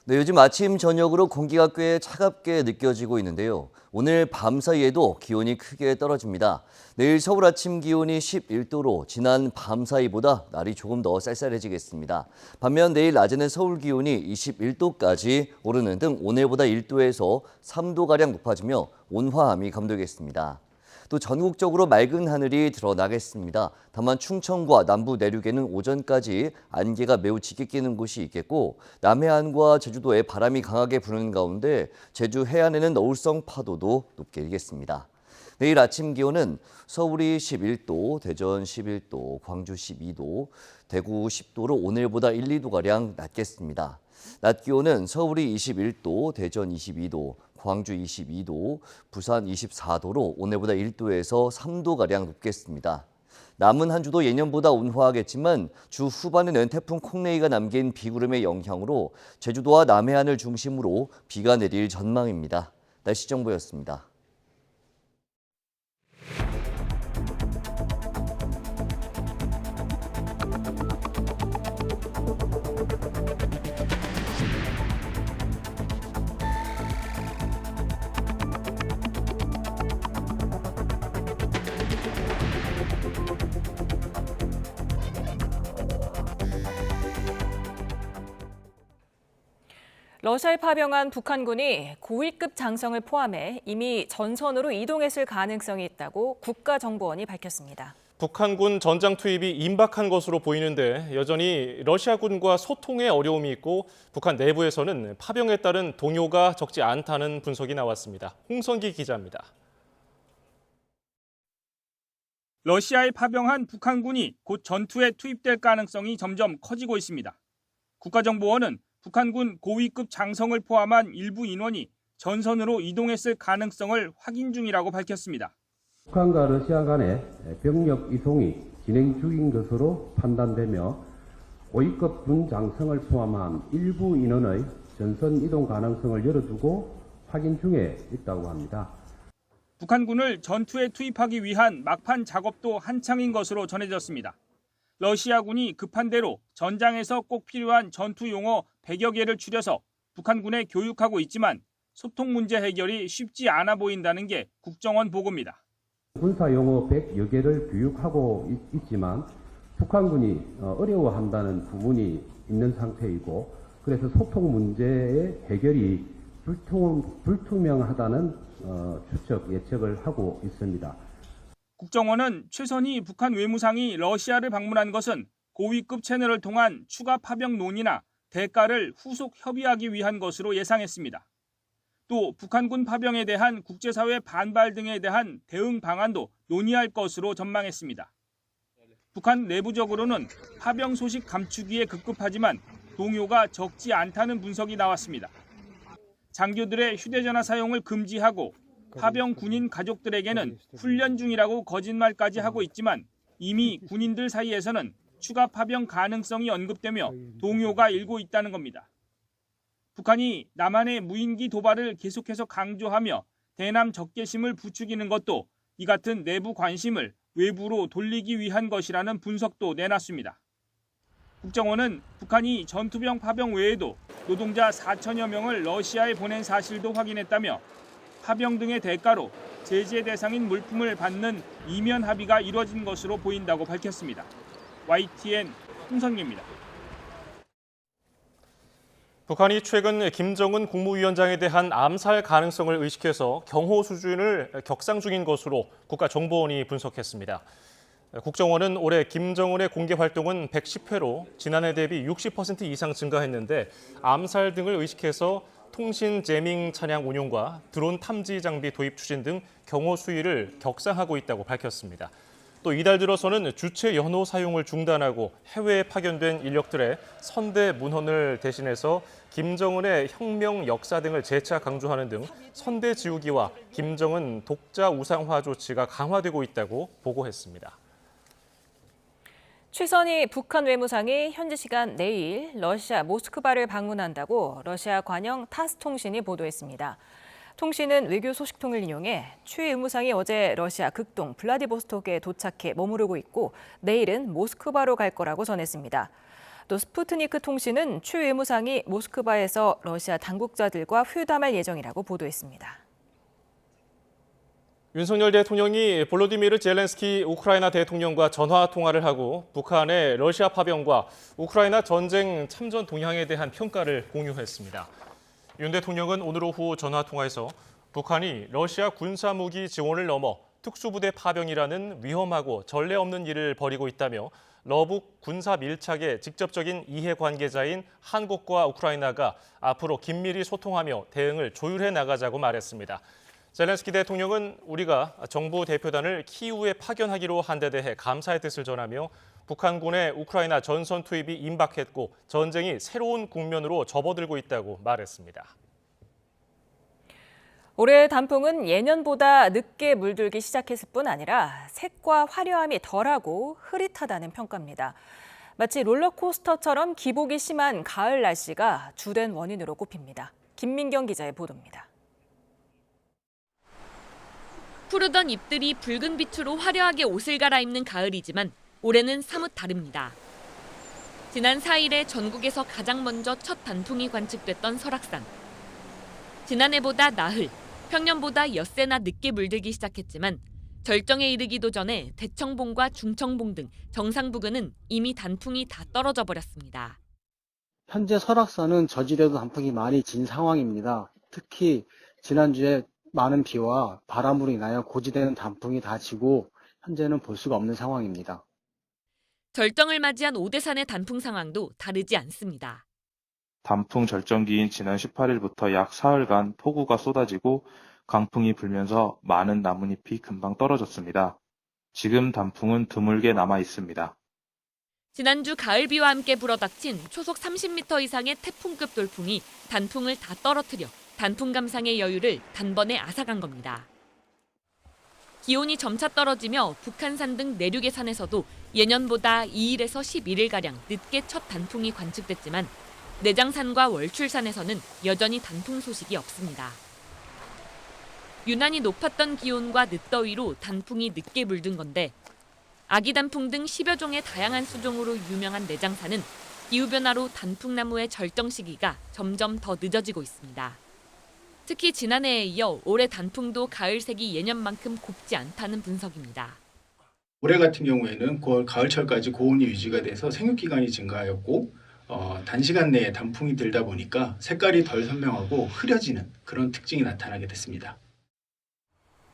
네, 요즘 아침 저녁으로 공기가 꽤 차갑게 느껴지고 있는데요. 오늘 밤 사이에도 기온이 크게 떨어집니다. 내일 서울 아침 기온이 11도로 지난 밤 사이보다 날이 조금 더 쌀쌀해지겠습니다. 반면 내일 낮에는 서울 기온이 21도까지 오르는 등 오늘보다 1도에서 3도가량 높아지며 온화함이 감돌겠습니다. 또 전국적으로 맑은 하늘이 드러나겠습니다. 다만 충청과 남부 내륙에는 오전까지 안개가 매우 짙게 끼는 곳이 있겠고 남해안과 제주도에 바람이 강하게 부는 가운데 제주 해안에는 너울성 파도도 높게 일겠습니다. 내일 아침 기온은 서울이 11도, 대전 11도, 광주 12도, 대구 10도로 오늘보다 1, 2도가량 낮겠습니다. 낮 기온은 서울이 21도, 대전 22도, 광주 22도, 부산 24도로 오늘보다 1도에서 3도가량 높겠습니다. 남은 한 주도 예년보다 온화하겠지만 주 후반에는 태풍 콩레이가 남긴 비구름의 영향으로 제주도와 남해안을 중심으로 비가 내릴 전망입니다. 날씨 정보였습니다. 러시아에 파병한 북한군이 고위급 장성을 포함해 이미 전선으로 이동했을 가능성이 있다고 국가정보원이 밝혔습니다. 북한군 전장 투입이 임박한 것으로 보이는데 여전히 러시아군과 소통에 어려움이 있고 북한 내부에서는 파병에 따른 동요가 적지 않다는 분석이 나왔습니다. 홍성기 기자입니다. 러시아에 파병한 북한군이 곧 전투에 투입될 가능성이 점점 커지고 있습니다. 국가정보원은 북한군 고위급 장성을 포함한 일부 인원이 전선으로 이동했을 가능성을 확인 중이라고 밝혔습니다. 북한과 러시아 간의 병력 이동이 진행 중인 것으로 판단되며 고위급 군 장성을 포함한 일부 인원의 전선 이동 가능성을 열어두고 확인 중에 있다고 합니다. 북한군을 전투에 투입하기 위한 막판 작업도 한창인 것으로 전해졌습니다. 러시아군이 급한 대로 전장에서 꼭 필요한 전투 용어 100여 개를 추려서 북한군에 교육하고 있지만 소통 문제 해결이 쉽지 않아 보인다는 게 국정원 보고입니다. 군사 용어 100여 개를 교육하고 있지만 북한군이 어려워한다는 부분이 있는 상태이고 그래서 소통 문제의 해결이 불투명하다는 추측, 예측을 하고 있습니다. 국정원은 최선희 북한 외무상이 러시아를 방문한 것은 고위급 채널을 통한 추가 파병 논의나 대가를 후속 협의하기 위한 것으로 예상했습니다. 또 북한군 파병에 대한 국제사회 반발 등에 대한 대응 방안도 논의할 것으로 전망했습니다. 북한 내부적으로는 파병 소식 감추기에 급급하지만 동요가 적지 않다는 분석이 나왔습니다. 장교들의 휴대전화 사용을 금지하고 파병 군인 가족들에게는 훈련 중이라고 거짓말까지 하고 있지만 이미 군인들 사이에서는 추가 파병 가능성이 언급되며 동요가 일고 있다는 겁니다. 북한이 남한의 무인기 도발을 계속해서 강조하며 대남 적개심을 부추기는 것도 이 같은 내부 관심을 외부로 돌리기 위한 것이라는 분석도 내놨습니다. 국정원은 북한이 전투병 파병 외에도 노동자 4천여 명을 러시아에 보낸 사실도 확인했다며 파병 등의 대가로 제재 대상인 물품을 받는 이면 합의가 이뤄진 것으로 보인다고 밝혔습니다. YTN 홍성기입니다. 북한이 최근 김정은 국무위원장에 대한 암살 가능성을 의식해서 경호 수준을 격상 중인 것으로 국가정보원이 분석했습니다. 국정원은 올해 김정은의 공개 활동은 110회로 지난해 대비 60% 이상 증가했는데 암살 등을 의식해서 통신 제밍 차량 운용과 드론 탐지 장비 도입 추진 등 경호 수위를 격상하고 있다고 밝혔습니다. 또 이달 들어서는 주체 연호 사용을 중단하고 해외에 파견된 인력들의 선대 문헌을 대신해서 김정은의 혁명 역사 등을 재차 강조하는 등 선대 지우기와 김정은 독자 우상화 조치가 강화되고 있다고 보고했습니다. 최선희 북한 외무상이 현지 시간 내일 러시아 모스크바를 방문한다고 러시아 관영 타스 통신이 보도했습니다. 통신은 외교 소식통을 인용해 최 외무상이 어제 러시아 극동 블라디보스톡에 도착해 머무르고 있고 내일은 모스크바로 갈 거라고 전했습니다. 또 스푸트니크 통신은 최 외무상이 모스크바에서 러시아 당국자들과 회담할 예정이라고 보도했습니다. 윤석열 대통령이 볼로디미르 젤렌스키 우크라이나 대통령과 전화 통화를 하고 북한의 러시아 파병과 우크라이나 전쟁 참전 동향에 대한 평가를 공유했습니다. 윤 대통령은 오늘 오후 전화 통화에서 북한이 러시아 군사무기 지원을 넘어 특수부대 파병이라는 위험하고 전례 없는 일을 벌이고 있다며 러북 군사 밀착의 직접적인 이해관계자인 한국과 우크라이나가 앞으로 긴밀히 소통하며 대응을 조율해 나가자고 말했습니다. 젤렌스키 대통령은 우리가 정부 대표단을 키이우에 파견하기로 한 데 대해 감사의 뜻을 전하며 북한군의 우크라이나 전선 투입이 임박했고 전쟁이 새로운 국면으로 접어들고 있다고 말했습니다. 올해 단풍은 예년보다 늦게 물들기 시작했을 뿐 아니라 색과 화려함이 덜하고 흐릿하다는 평가입니다. 마치 롤러코스터처럼 기복이 심한 가을 날씨가 주된 원인으로 꼽힙니다. 김민경 기자의 보도입니다. 푸르던 잎들이 붉은 빛으로 화려하게 옷을 갈아입는 가을이지만 올해는 사뭇 다릅니다. 지난 4일에 전국에서 가장 먼저 첫 단풍이 관측됐던 설악산. 지난해보다 나흘, 평년보다 엿새나 늦게 물들기 시작했지만 절정에 이르기도 전에 대청봉과 중청봉 등 정상 부근은 이미 단풍이 다 떨어져 버렸습니다. 현재 설악산은 저지대도 단풍이 많이 진 상황입니다. 특히 지난주에 많은 비와 바람으로 인하여 고지대는 단풍이 다 지고 현재는 볼 수가 없는 상황입니다. 절정을 맞이한 오대산의 단풍 상황도 다르지 않습니다. 단풍 절정기인 지난 18일부터 약 사흘간 폭우가 쏟아지고 강풍이 불면서 많은 나뭇잎이 금방 떨어졌습니다. 지금 단풍은 드물게 남아 있습니다. 지난주 가을비와 함께 불어닥친 초속 30m 이상의 태풍급 돌풍이 단풍을 다 떨어뜨려 단풍 감상의 여유를 단번에 앗아간 겁니다. 기온이 점차 떨어지며 북한산 등 내륙의 산에서도 예년보다 2일에서 11일가량 늦게 첫 단풍이 관측됐지만 내장산과 월출산에서는 여전히 단풍 소식이 없습니다. 유난히 높았던 기온과 늦더위로 단풍이 늦게 물든 건데 아기 단풍 등 10여 종의 다양한 수종으로 유명한 내장산은 기후변화로 단풍나무의 절정 시기가 점점 더 늦어지고 있습니다. 특히 지난해에 이어 올해 단풍도 가을색이 예년만큼 곱지 않다는 분석입니다. 올해 같은 경우에는 9월 가을철까지 고온이 유지가 돼서 생육기간이 증가하였고 단시간 내에 단풍이 들다 보니까 색깔이 덜 선명하고 흐려지는 그런 특징이 나타나게 됐습니다.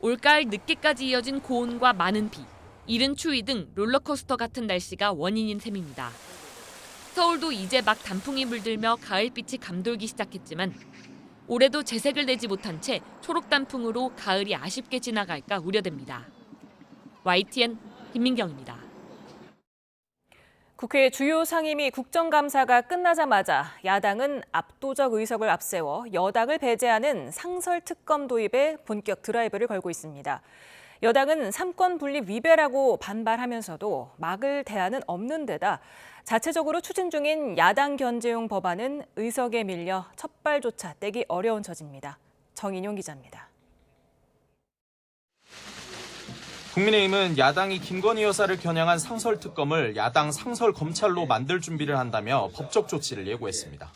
올가을 늦게까지 이어진 고온과 많은 비, 이른 추위 등 롤러코스터 같은 날씨가 원인인 셈입니다. 서울도 이제 막 단풍이 물들며 가을빛이 감돌기 시작했지만 올해도 재색을 내지 못한 채 초록 단풍으로 가을이 아쉽게 지나갈까 우려됩니다. YTN 김민경입니다. 국회 주요 상임위 국정감사가 끝나자마자 야당은 압도적 의석을 앞세워 여당을 배제하는 상설특검 도입에 본격 드라이브를 걸고 있습니다. 여당은 삼권 분립 위배라고 반발하면서도 막을 대안은 없는 데다 자체적으로 추진 중인 야당 견제용 법안은 의석에 밀려 첫발조차 떼기 어려운 처지입니다. 정인용 기자입니다. 국민의힘은 야당이 김건희 여사를 겨냥한 상설특검을 야당 상설검찰로 만들 준비를 한다며 법적 조치를 예고했습니다.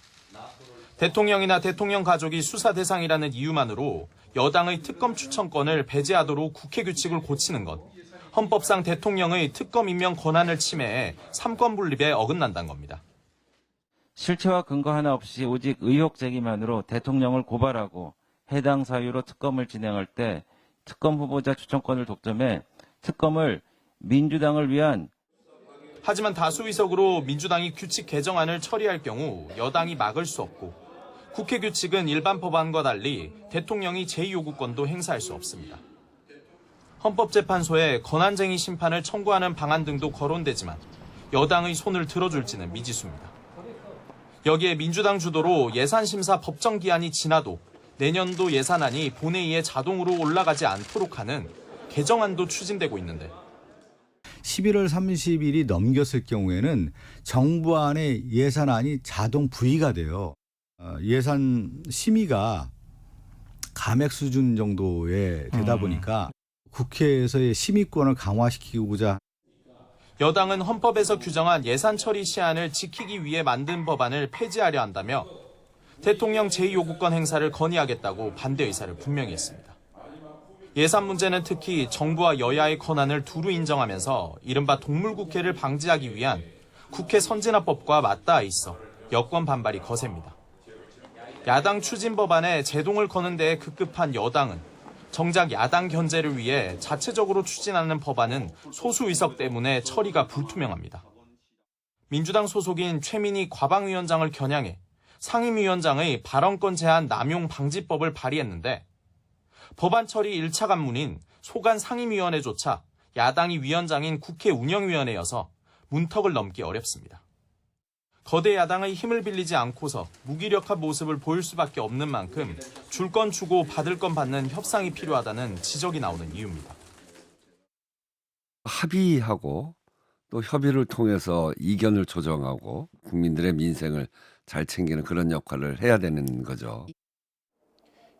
대통령이나 대통령 가족이 수사 대상이라는 이유만으로 여당의 특검 추천권을 배제하도록 국회 규칙을 고치는 것, 헌법상 대통령의 특검 임명 권한을 침해해 삼권 분립에 어긋난다는 겁니다. 실체와 근거 하나 없이 오직 의혹 제기만으로 대통령을 고발하고 해당 사유로 특검을 진행할 때 특검 후보자 추천권을 독점해 특검을 민주당을 위한 하지만 다수 의석으로 민주당이 규칙 개정안을 처리할 경우 여당이 막을 수 없고 국회 규칙은 일반 법안과 달리 대통령이 제2요구권도 행사할 수 없습니다. 헌법재판소에 권한쟁의 심판을 청구하는 방안 등도 거론되지만 여당의 손을 들어줄지는 미지수입니다. 여기에 민주당 주도로 예산심사 법정 기한이 지나도 내년도 예산안이 본회의에 자동으로 올라가지 않도록 하는 개정안도 추진되고 있는데 11월 30일이 넘겼을 경우에는 정부안의 예산안이 자동 부의가 돼요. 예산 심의가 감액 수준 정도에 되다 보니까 국회에서의 심의권을 강화시키고자 여당은 헌법에서 규정한 예산 처리 시한을 지키기 위해 만든 법안을 폐지하려 한다며 대통령 제2요구권 행사를 건의하겠다고 반대 의사를 분명히 했습니다. 예산 문제는 특히 정부와 여야의 권한을 두루 인정하면서 이른바 동물국회를 방지하기 위한 국회 선진화법과 맞닿아 있어 여권 반발이 거셉니다. 야당 추진 법안에 제동을 거는 데에 급급한 여당은 정작 야당 견제를 위해 자체적으로 추진하는 법안은 소수 의석 때문에 처리가 불투명합니다. 민주당 소속인 최민희 과방위원장을 겨냥해 상임위원장의 발언권 제한 남용 방지법을 발의했는데 법안 처리 1차 관문인 소관 상임위원회조차 야당이 위원장인 국회 운영위원회여서 문턱을 넘기 어렵습니다. 거대 야당의 힘을 빌리지 않고서 무기력한 모습을 보일 수밖에 없는 만큼 줄 건 주고 받을 건 받는 협상이 필요하다는 지적이 나오는 이유입니다. 합의하고 또 협의를 통해서 이견을 조정하고 국민들의 민생을 잘 챙기는 그런 역할을 해야 되는 거죠.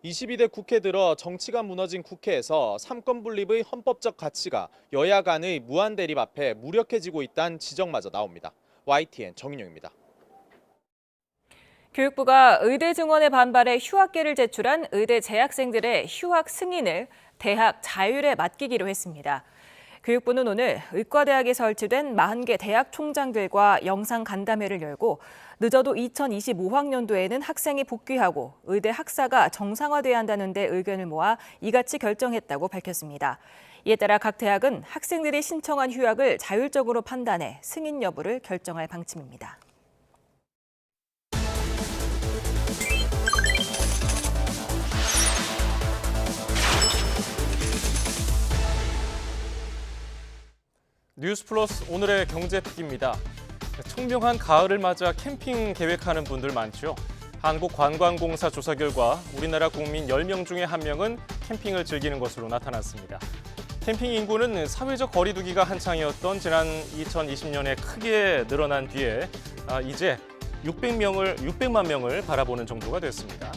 22대 국회 들어 정치가 무너진 국회에서 삼권 분립의 헌법적 가치가 여야 간의 무한 대립 앞에 무력해지고 있다는 지적마저 나옵니다. YTN 정인용입니다. 교육부가 의대 증원에 반발해 휴학계를 제출한 의대 재학생들의 휴학 승인을 대학 자율에 맡기기로 했습니다. 교육부는 오늘 의과대학에 설치된 40개 대학 총장들과 영상 간담회를 열고 늦어도 2025학년도에는 학생이 복귀하고 의대 학사가 정상화돼야 한다는 데 의견을 모아 이같이 결정했다고 밝혔습니다. 이에 따라 각 대학은 학생들이 신청한 휴학을 자율적으로 판단해 승인 여부를 결정할 방침입니다. 뉴스 플러스 오늘의 경제픽입니다. 청명한 가을을 맞아 캠핑 계획하는 분들 많죠. 한국관광공사 조사 결과 우리나라 국민 10명 중에 1명은 캠핑을 즐기는 것으로 나타났습니다. 캠핑 인구는 사회적 거리 두기가 한창이었던 지난 2020년에 크게 늘어난 뒤에 이제 600만 명을 바라보는 정도가 됐습니다.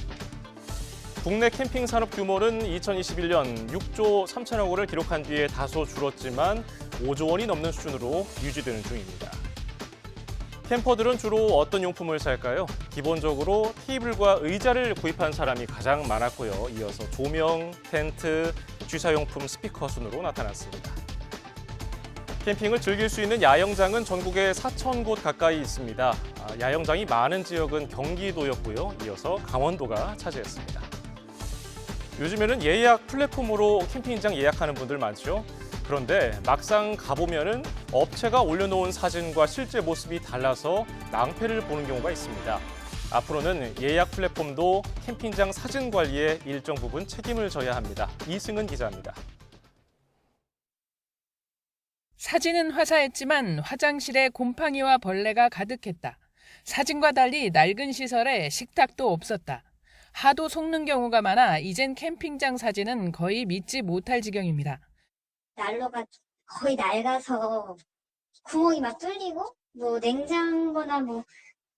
국내 캠핑 산업 규모는 2021년 6조 3천억 원을 기록한 뒤에 다소 줄었지만 5조 원이 넘는 수준으로 유지되는 중입니다. 캠퍼들은 주로 어떤 용품을 살까요? 기본적으로 테이블과 의자를 구입한 사람이 가장 많았고요. 이어서 조명, 텐트, 취사용품, 스피커 순으로 나타났습니다. 캠핑을 즐길 수 있는 야영장은 전국에 4,000곳 가까이 있습니다. 야영장이 많은 지역은 경기도였고요. 이어서 강원도가 차지했습니다. 요즘에는 예약 플랫폼으로 캠핑장 예약하는 분들 많죠. 그런데 막상 가보면은 업체가 올려놓은 사진과 실제 모습이 달라서 낭패를 보는 경우가 있습니다. 앞으로는 예약 플랫폼도 캠핑장 사진 관리에 일정 부분 책임을 져야 합니다. 이승은 기자입니다. 사진은 화사했지만 화장실에 곰팡이와 벌레가 가득했다. 사진과 달리 낡은 시설에 식탁도 없었다. 하도 속는 경우가 많아 이젠 캠핑장 사진은 거의 믿지 못할 지경입니다. 난로가 거의 낡아서 구멍이 막 뚫리고 뭐 냉장고나 뭐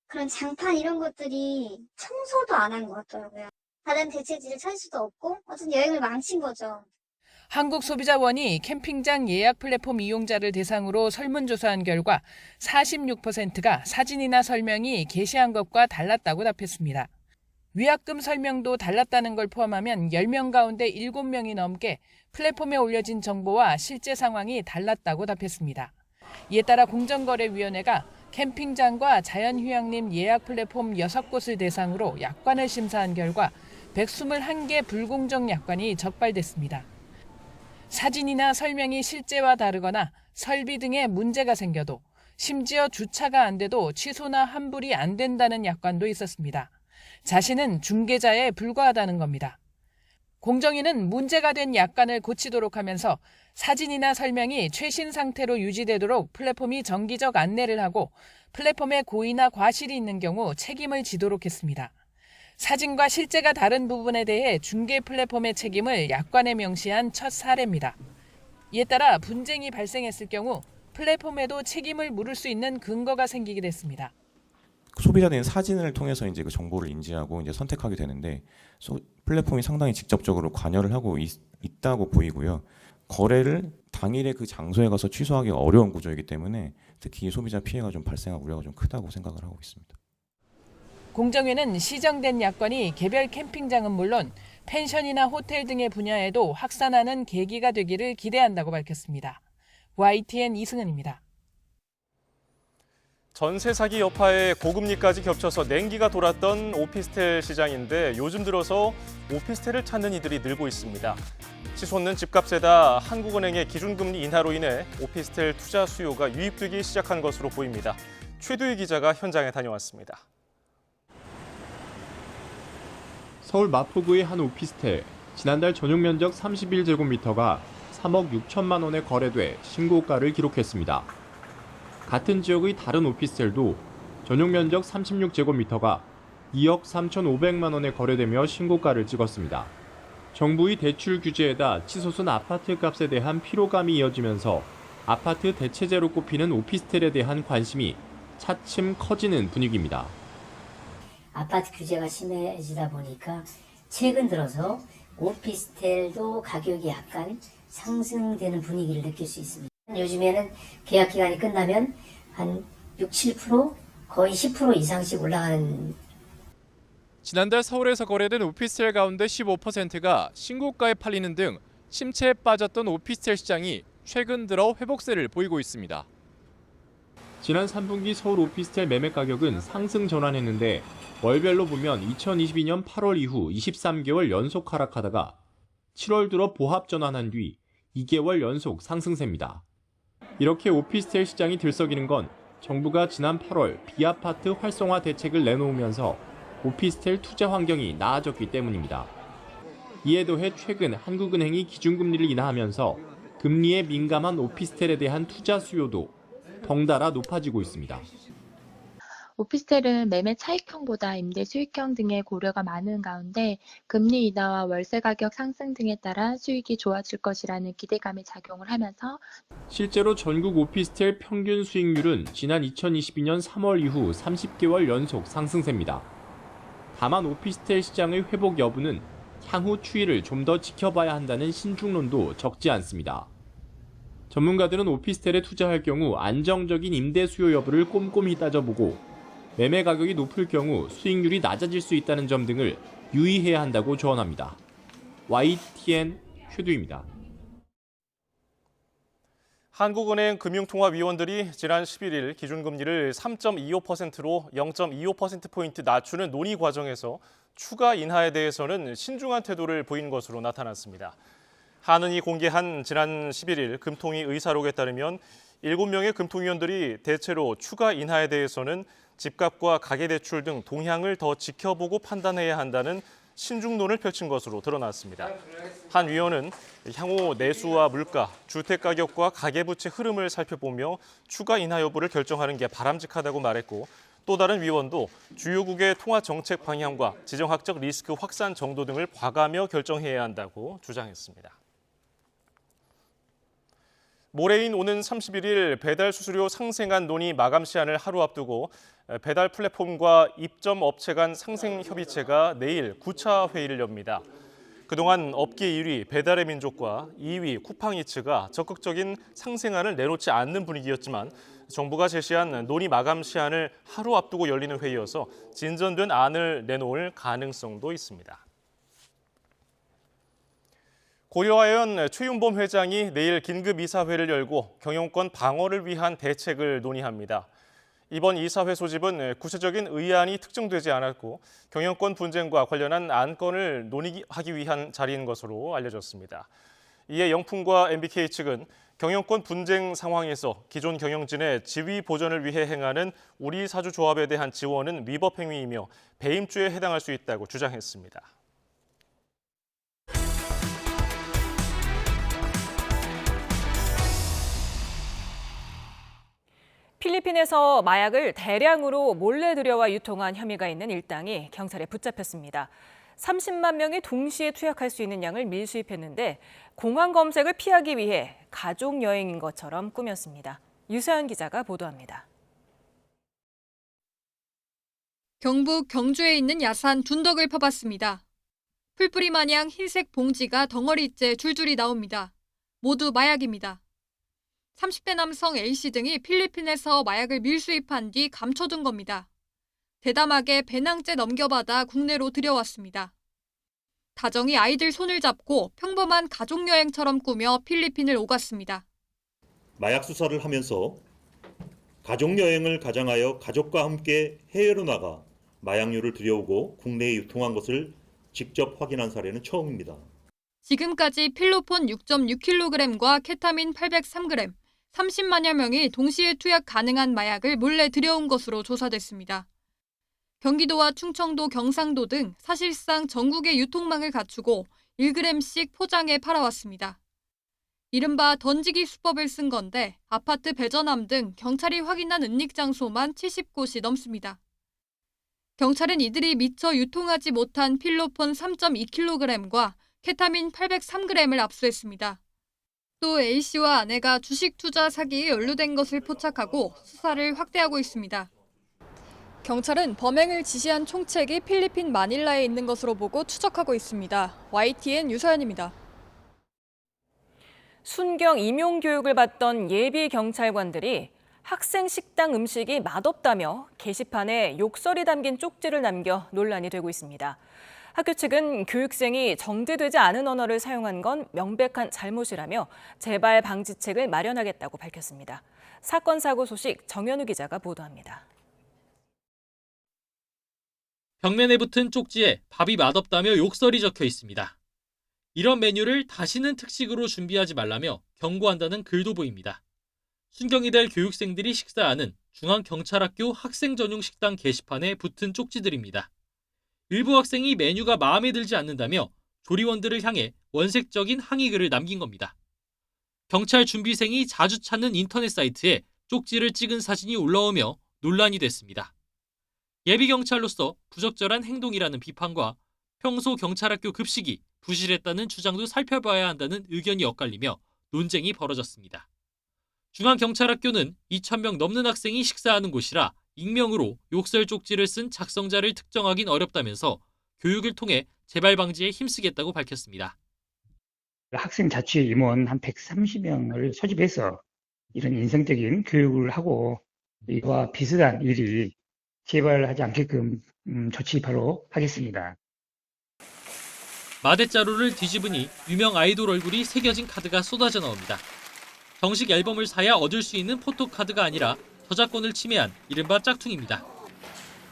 그런 장판 이런 것들이 청소도 안 한 것 같더라고요. 다른 대체지를 찾을 수도 없고 어쨌든 여행을 망친 거죠. 한국소비자원이 캠핑장 예약 플랫폼 이용자를 대상으로 설문조사한 결과 46%가 사진이나 설명이 게시한 것과 달랐다고 답했습니다. 위약금 설명도 달랐다는 걸 포함하면 10명 가운데 7명이 넘게 플랫폼에 올려진 정보와 실제 상황이 달랐다고 답했습니다. 이에 따라 공정거래위원회가 캠핑장과 자연휴양림 예약 플랫폼 6곳을 대상으로 약관을 심사한 결과 121개 불공정 약관이 적발됐습니다. 사진이나 설명이 실제와 다르거나 설비 등에 문제가 생겨도 심지어 주차가 안 돼도 취소나 환불이 안 된다는 약관도 있었습니다. 자신은 중개자에 불과하다는 겁니다. 공정위는 문제가 된 약관을 고치도록 하면서 사진이나 설명이 최신 상태로 유지되도록 플랫폼이 정기적 안내를 하고 플랫폼에 고의나 과실이 있는 경우 책임을 지도록 했습니다. 사진과 실제가 다른 부분에 대해 중개 플랫폼의 책임을 약관에 명시한 첫 사례입니다. 이에 따라 분쟁이 발생했을 경우 플랫폼에도 책임을 물을 수 있는 근거가 생기게 됐습니다. 소비자들은 사진을 통해서 이제 그 정보를 인지하고 이제 선택하게 되는데 플랫폼이 상당히 직접적으로 관여를 하고 있다고 보이고요. 거래를 당일에 그 장소에 가서 취소하기가 어려운 구조이기 때문에 특히 소비자 피해가 좀 발생할 우려가 좀 크다고 생각을 하고 있습니다. 공정위는 시정된 약관이 개별 캠핑장은 물론 펜션이나 호텔 등의 분야에도 확산하는 계기가 되기를 기대한다고 밝혔습니다. YTN 이승은입니다. 전세 사기 여파에 고금리까지 겹쳐서 냉기가 돌았던 오피스텔 시장인데 요즘 들어서 오피스텔을 찾는 이들이 늘고 있습니다. 치솟는 집값에다 한국은행의 기준금리 인하로 인해 오피스텔 투자 수요가 유입되기 시작한 것으로 보입니다. 최두희 기자가 현장에 다녀왔습니다. 서울 마포구의 한 오피스텔. 지난달 전용 면적 31제곱미터가 3억 6천만 원에 거래돼 신고가를 기록했습니다. 같은 지역의 다른 오피스텔도 전용 면적 36제곱미터가 2억 3,500만 원에 거래되며 신고가를 찍었습니다. 정부의 대출 규제에다 치솟은 아파트 값에 대한 피로감이 이어지면서 아파트 대체제로 꼽히는 오피스텔에 대한 관심이 차츰 커지는 분위기입니다. 아파트 규제가 심해지다 보니까 최근 들어서 오피스텔도 가격이 약간 상승되는 분위기를 느낄 수 있습니다. 요즘에는 계약 기간이 끝나면 한 6, 7% 거의 10% 이상씩 올라가는. 지난달 서울에서 거래된 오피스텔 가운데 15%가 신고가에 팔리는 등 침체에 빠졌던 오피스텔 시장이 최근 들어 회복세를 보이고 있습니다. 지난 3분기 서울 오피스텔 매매 가격은 상승 전환했는데 월별로 보면 2022년 8월 이후 23개월 연속 하락하다가 7월 들어 보합 전환한 뒤 2개월 연속 상승세입니다. 이렇게 오피스텔 시장이 들썩이는 건 정부가 지난 8월 비아파트 활성화 대책을 내놓으면서 오피스텔 투자 환경이 나아졌기 때문입니다. 이에 더해 최근 한국은행이 기준금리를 인하하면서 금리에 민감한 오피스텔에 대한 투자 수요도 덩달아 높아지고 있습니다. 오피스텔은 매매 차익형보다 임대 수익형 등의 고려가 많은 가운데 금리 인하와 월세 가격 상승 등에 따라 수익이 좋아질 것이라는 기대감이 작용을 하면서 실제로 전국 오피스텔 평균 수익률은 지난 2022년 3월 이후 30개월 연속 상승세입니다. 다만 오피스텔 시장의 회복 여부는 향후 추이를 좀 더 지켜봐야 한다는 신중론도 적지 않습니다. 전문가들은 오피스텔에 투자할 경우 안정적인 임대 수요 여부를 꼼꼼히 따져보고 매매 가격이 높을 경우 수익률이 낮아질 수 있다는 점 등을 유의해야 한다고 조언합니다. YTN 휴두입니다. 한국은행 금융통화위원들이 지난 11일 기준금리를 3.25%로 0.25%포인트 낮추는 논의 과정에서 추가 인하에 대해서는 신중한 태도를 보인 것으로 나타났습니다. 한은이 공개한 지난 11일 금통위 의사록에 따르면 7명의 금통위원들이 대체로 추가 인하에 대해서는 집값과 가계대출 등 동향을 더 지켜보고 판단해야 한다는 신중론을 펼친 것으로 드러났습니다. 한 위원은 향후 내수와 물가, 주택가격과 가계부채 흐름을 살펴보며 추가 인하 여부를 결정하는 게 바람직하다고 말했고, 또 다른 위원도 주요국의 통화 정책 방향과 지정학적 리스크 확산 정도 등을 봐가며 결정해야 한다고 주장했습니다. 모레인 오는 31일 배달 수수료 상생안 논의 마감 시한을 하루 앞두고 배달 플랫폼과 입점 업체 간 상생 협의체가 내일 9차 회의를 엽니다. 그동안 업계 1위 배달의 민족과 2위 쿠팡이츠가 적극적인 상생안을 내놓지 않는 분위기였지만 정부가 제시한 논의 마감 시한을 하루 앞두고 열리는 회의여서 진전된 안을 내놓을 가능성도 있습니다. 고려아연 최윤범 회장이 내일 긴급 이사회를 열고 경영권 방어를 위한 대책을 논의합니다. 이번 이사회 소집은 구체적인 의안이 특정되지 않았고 경영권 분쟁과 관련한 안건을 논의하기 위한 자리인 것으로 알려졌습니다. 이에 영풍과 MBK 측은 경영권 분쟁 상황에서 기존 경영진의 지위 보전을 위해 행하는 우리 사주조합에 대한 지원은 위법 행위이며 배임죄에 해당할 수 있다고 주장했습니다. 필리핀에서 마약을 대량으로 몰래 들여와 유통한 혐의가 있는 일당이 경찰에 붙잡혔습니다. 30만 명이 동시에 투약할 수 있는 양을 밀수입했는데 공항 검색을 피하기 위해 가족 여행인 것처럼 꾸몄습니다. 유서연 기자가 보도합니다. 경북 경주에 있는 야산 둔덕을 퍼봤습니다. 풀뿌리 마냥 흰색 봉지가 덩어리째 줄줄이 나옵니다. 모두 마약입니다. 30대 남성 A씨 등이 필리핀에서 마약을 밀수입한 뒤 감춰둔 겁니다. 대담하게 배낭째 넘겨받아 국내로 들여왔습니다. 다정히 아이들 손을 잡고 평범한 가족여행처럼 꾸며 필리핀을 오갔습니다. 마약 수사를 하면서 가족여행을 가장하여 가족과 함께 해외로 나가 마약류를 들여오고 국내에 유통한 것을 직접 확인한 사례는 처음입니다. 지금까지 필로폰 6.6kg과 케타민 803g, 30만여 명이 동시에 투약 가능한 마약을 몰래 들여온 것으로 조사됐습니다. 경기도와 충청도, 경상도 등 사실상 전국의 유통망을 갖추고 1g씩 포장해 팔아왔습니다. 이른바 던지기 수법을 쓴 건데 아파트 배전함 등 경찰이 확인한 은닉 장소만 70곳이 넘습니다. 경찰은 이들이 미처 유통하지 못한 필로폰 3.2kg과 케타민 803g을 압수했습니다. 또 A씨와 아내가 주식 투자 사기에 연루된 것을 포착하고 수사를 확대하고 있습니다. 경찰은 범행을 지시한 총책이 필리핀 마닐라에 있는 것으로 보고 추적하고 있습니다. YTN 유서연입니다. 순경 임용 교육을 받던 예비 경찰관들이 학생 식당 음식이 맛없다며 게시판에 욕설이 담긴 쪽지를 남겨 논란이 되고 있습니다. 학교 측은 교육생이 정제되지 않은 언어를 사용한 건 명백한 잘못이라며 재발 방지책을 마련하겠다고 밝혔습니다. 사건 사고 소식 정현우 기자가 보도합니다. 벽면에 붙은 쪽지에 밥이 맛없다며 욕설이 적혀 있습니다. 이런 메뉴를 다시는 특식으로 준비하지 말라며 경고한다는 글도 보입니다. 순경이 될 교육생들이 식사하는 중앙경찰학교 학생 전용 식당 게시판에 붙은 쪽지들입니다. 일부 학생이 메뉴가 마음에 들지 않는다며 조리원들을 향해 원색적인 항의글을 남긴 겁니다. 경찰 준비생이 자주 찾는 인터넷 사이트에 쪽지를 찍은 사진이 올라오며 논란이 됐습니다. 예비경찰로서 부적절한 행동이라는 비판과 평소 경찰학교 급식이 부실했다는 주장도 살펴봐야 한다는 의견이 엇갈리며 논쟁이 벌어졌습니다. 중앙경찰학교는 2,000명 넘는 학생이 식사하는 곳이라 익명으로 욕설 쪽지를 쓴 작성자를 특정하긴 어렵다면서 교육을 통해 재발 방지에 힘쓰겠다고 밝혔습니다. 학생 자치 임원 한 130명을 소집해서 이런 인성적인 교육을 하고 이와 비슷한 일이 재발하지 않게끔 조치 바로 하겠습니다. 마대자루를 뒤집으니 유명 아이돌 얼굴이 새겨진 카드가 쏟아져 나옵니다. 정식 앨범을 사야 얻을 수 있는 포토카드가 아니라 저작권을 침해한 이른바 짝퉁입니다.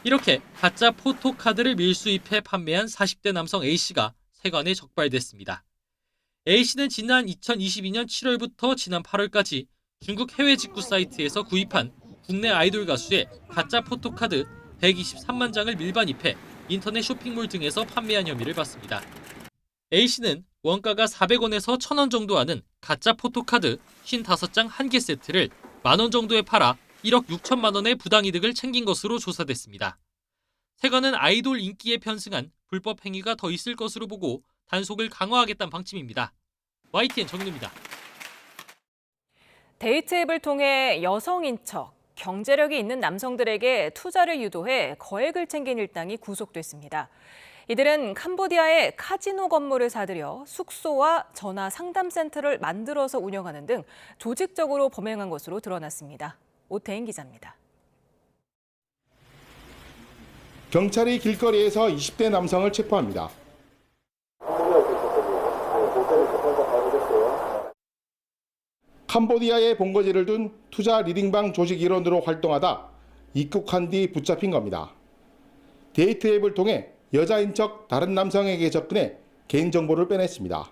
이렇게 가짜 포토카드를 밀수입해 판매한 40대 남성 A씨가 세관에 적발됐습니다. A씨는 지난 2022년 7월부터 지난 8월까지 중국 해외 직구 사이트에서 구입한 국내 아이돌 가수의 가짜 포토카드 123만 장을 밀반입해 인터넷 쇼핑몰 등에서 판매한 혐의를 받습니다. A씨는 원가가 400원에서 1000원 정도 하는 가짜 포토카드 55장 1개 세트를 만원 정도에 팔아 1억 6천만 원의 부당이득을 챙긴 것으로 조사됐습니다. 세관은 아이돌 인기에 편승한 불법 행위가 더 있을 것으로 보고 단속을 강화하겠다는 방침입니다. YTN 정윤우입니다. 데이트 앱을 통해 여성인 척, 경제력이 있는 남성들에게 투자를 유도해 거액을 챙긴 일당이 구속됐습니다. 이들은 캄보디아의 카지노 건물을 사들여 숙소와 전화 상담센터를 만들어서 운영하는 등 조직적으로 범행한 것으로 드러났습니다. 오태인 기자입니다. 경찰이 길거리에서 20대 남성을 체포합니다. 캄보디아에 본거지를 둔 투자 리딩방 조직 일원으로 활동하다 입국한 뒤 붙잡힌 겁니다. 데이트 앱을 통해 여자인 척 다른 남성에게 접근해 개인정보를 빼냈습니다.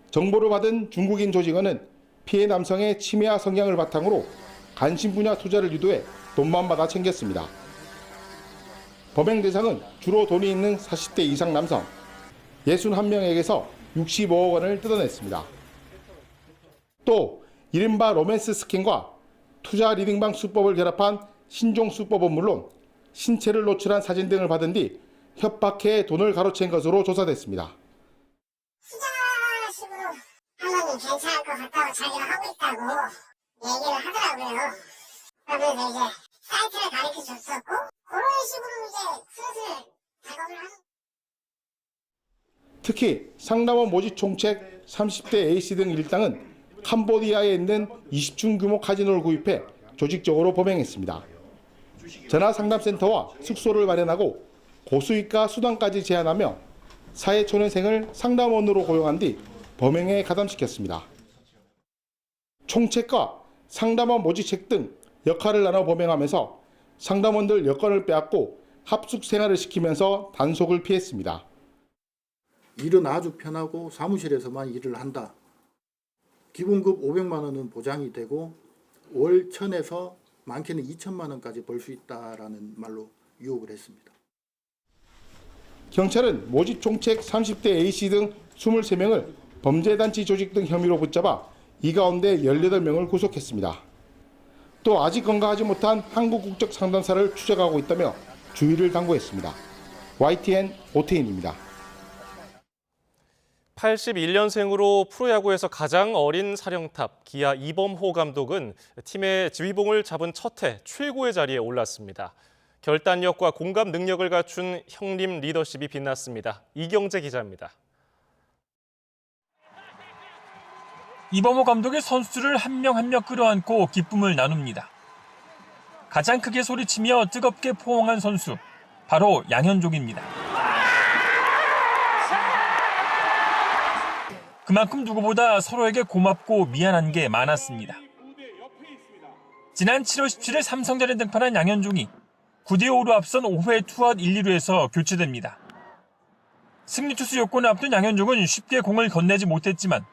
정보를 받은 중국인 조직원은 피해 남성의 치매와 성향을 바탕으로 관심 분야 투자를 유도해 돈만 받아 챙겼습니다. 범행 대상은 주로 돈이 있는 40대 이상 남성 61명에게서 65억 원을 뜯어냈습니다. 또 이른바 로맨스 스캔과 투자 리딩방 수법을 결합한 신종 수법은 물론 신체를 노출한 사진 등을 받은 뒤 협박해 돈을 가로챈 것으로 조사됐습니다. 투자식으로 하면 괜찮을 것 같다고 자기가 하고 있다고 얘기를 하더라고요. 그러면서 이제 사이트를 가르쳐 줬었고 그런 식으로 이제 슬슬 작업을 하는. 특히 상담원 모집 총책 30대 A씨 등 일당은 캄보디아에 있는 20층 규모 카지노를 구입해 조직적으로 범행했습니다. 전화 상담센터와 숙소를 마련하고 고수익과 수당까지 제한하며 사회초년생을 상담원으로 고용한 뒤 범행에 가담시켰습니다. 총책과 상담원 모집책 등 역할을 나눠 범행하면서 상담원들 여건을 빼앗고 합숙 생활을 시키면서 단속을 피했습니다. 일은 아주 편하고 사무실에서만 일을 한다. 기본급 500만 원은 보장이 되고 월 1000에서 많게는 2천만 원까지 벌 수 있다라는 말로 유혹을 했습니다. 경찰은 모집 총책 30대 A씨 등 23명을 범죄단체 조직 등 혐의로 붙잡아 이 가운데 18명을 구속했습니다. 또 아직 건강하지 못한 한국 국적 상담사를 추적하고 있다며 주의를 당부했습니다. YTN 오태인입니다. 81년생으로 프로야구에서 가장 어린 사령탑 기아 이범호 감독은 팀의 지휘봉을 잡은 첫 해 최고의 자리에 올랐습니다. 결단력과 공감 능력을 갖춘 형님 리더십이 빛났습니다. 이경재 기자입니다. 이범호 감독의 선수들을 한 명 한 명 끌어안고 기쁨을 나눕니다. 가장 크게 소리치며 뜨겁게 포옹한 선수, 바로 양현종입니다. 그만큼 누구보다 서로에게 고맙고 미안한 게 많았습니다. 지난 7월 17일 삼성전에 등판한 양현종이 9대5로 앞선 5회 투아웃 1, 2루에서 교체됩니다. 승리 투수 요건을 앞둔 양현종은 쉽게 공을 건네지 못했지만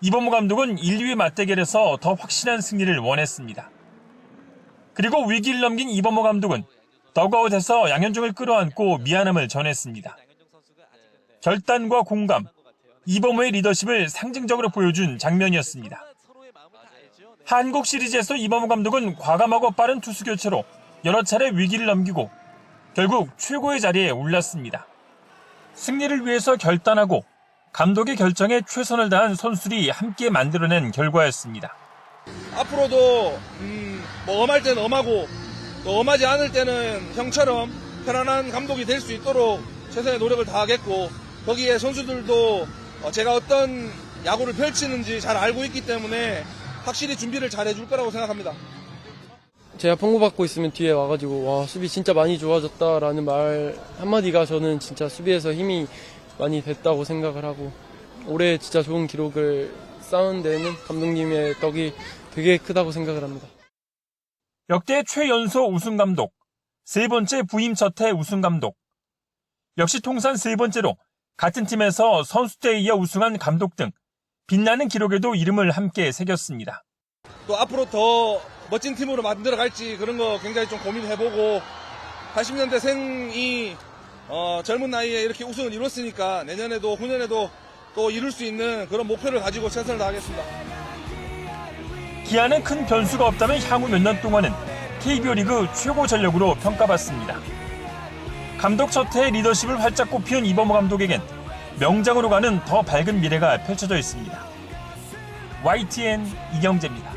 이범호 감독은 1, 2위 맞대결에서 더 확실한 승리를 원했습니다. 그리고 위기를 넘긴 이범호 감독은 더그아웃에서 양현종을 끌어안고 미안함을 전했습니다. 결단과 공감, 이범호의 리더십을 상징적으로 보여준 장면이었습니다. 한국 시리즈에서 이범호 감독은 과감하고 빠른 투수 교체로 여러 차례 위기를 넘기고 결국 최고의 자리에 올랐습니다. 승리를 위해서 결단하고 감독의 결정에 최선을 다한 선수들이 함께 만들어낸 결과였습니다. 앞으로도 엄할 때는 엄하고 또 엄하지 않을 때는 형처럼 편안한 감독이 될 수 있도록 최선의 노력을 다하겠고 거기에 선수들도 제가 어떤 야구를 펼치는지 잘 알고 있기 때문에 확실히 준비를 잘 해줄 거라고 생각합니다. 제가 평구받고 있으면 뒤에 와가지고 와 수비 진짜 많이 좋아졌다라는 말 한마디가 저는 진짜 수비에서 힘이 많이 됐다고 생각을 하고 올해 진짜 좋은 기록을 쌓은 데는 감독님의 덕이 되게 크다고 생각을 합니다. 역대 최연소 우승감독, 세 번째 부임 첫해 우승감독, 역시 통산 세 번째로 같은 팀에서 선수 때에 이어 우승한 감독 등 빛나는 기록에도 이름을 함께 새겼습니다. 또 앞으로 더 멋진 팀으로 만들어갈지 그런 거 굉장히 좀 고민해보고 80년대생이 젊은 나이에 이렇게 우승을 이뤘으니까 내년에도 후년에도 또 이룰 수 있는 그런 목표를 가지고 최선을 다하겠습니다. 기아는 큰 변수가 없다면 향후 몇 년 동안은 KBO 리그 최고 전력으로 평가받습니다. 감독 첫해의 리더십을 활짝 꼽힌 이범호 감독에겐 명장으로 가는 더 밝은 미래가 펼쳐져 있습니다. YTN 이경재입니다.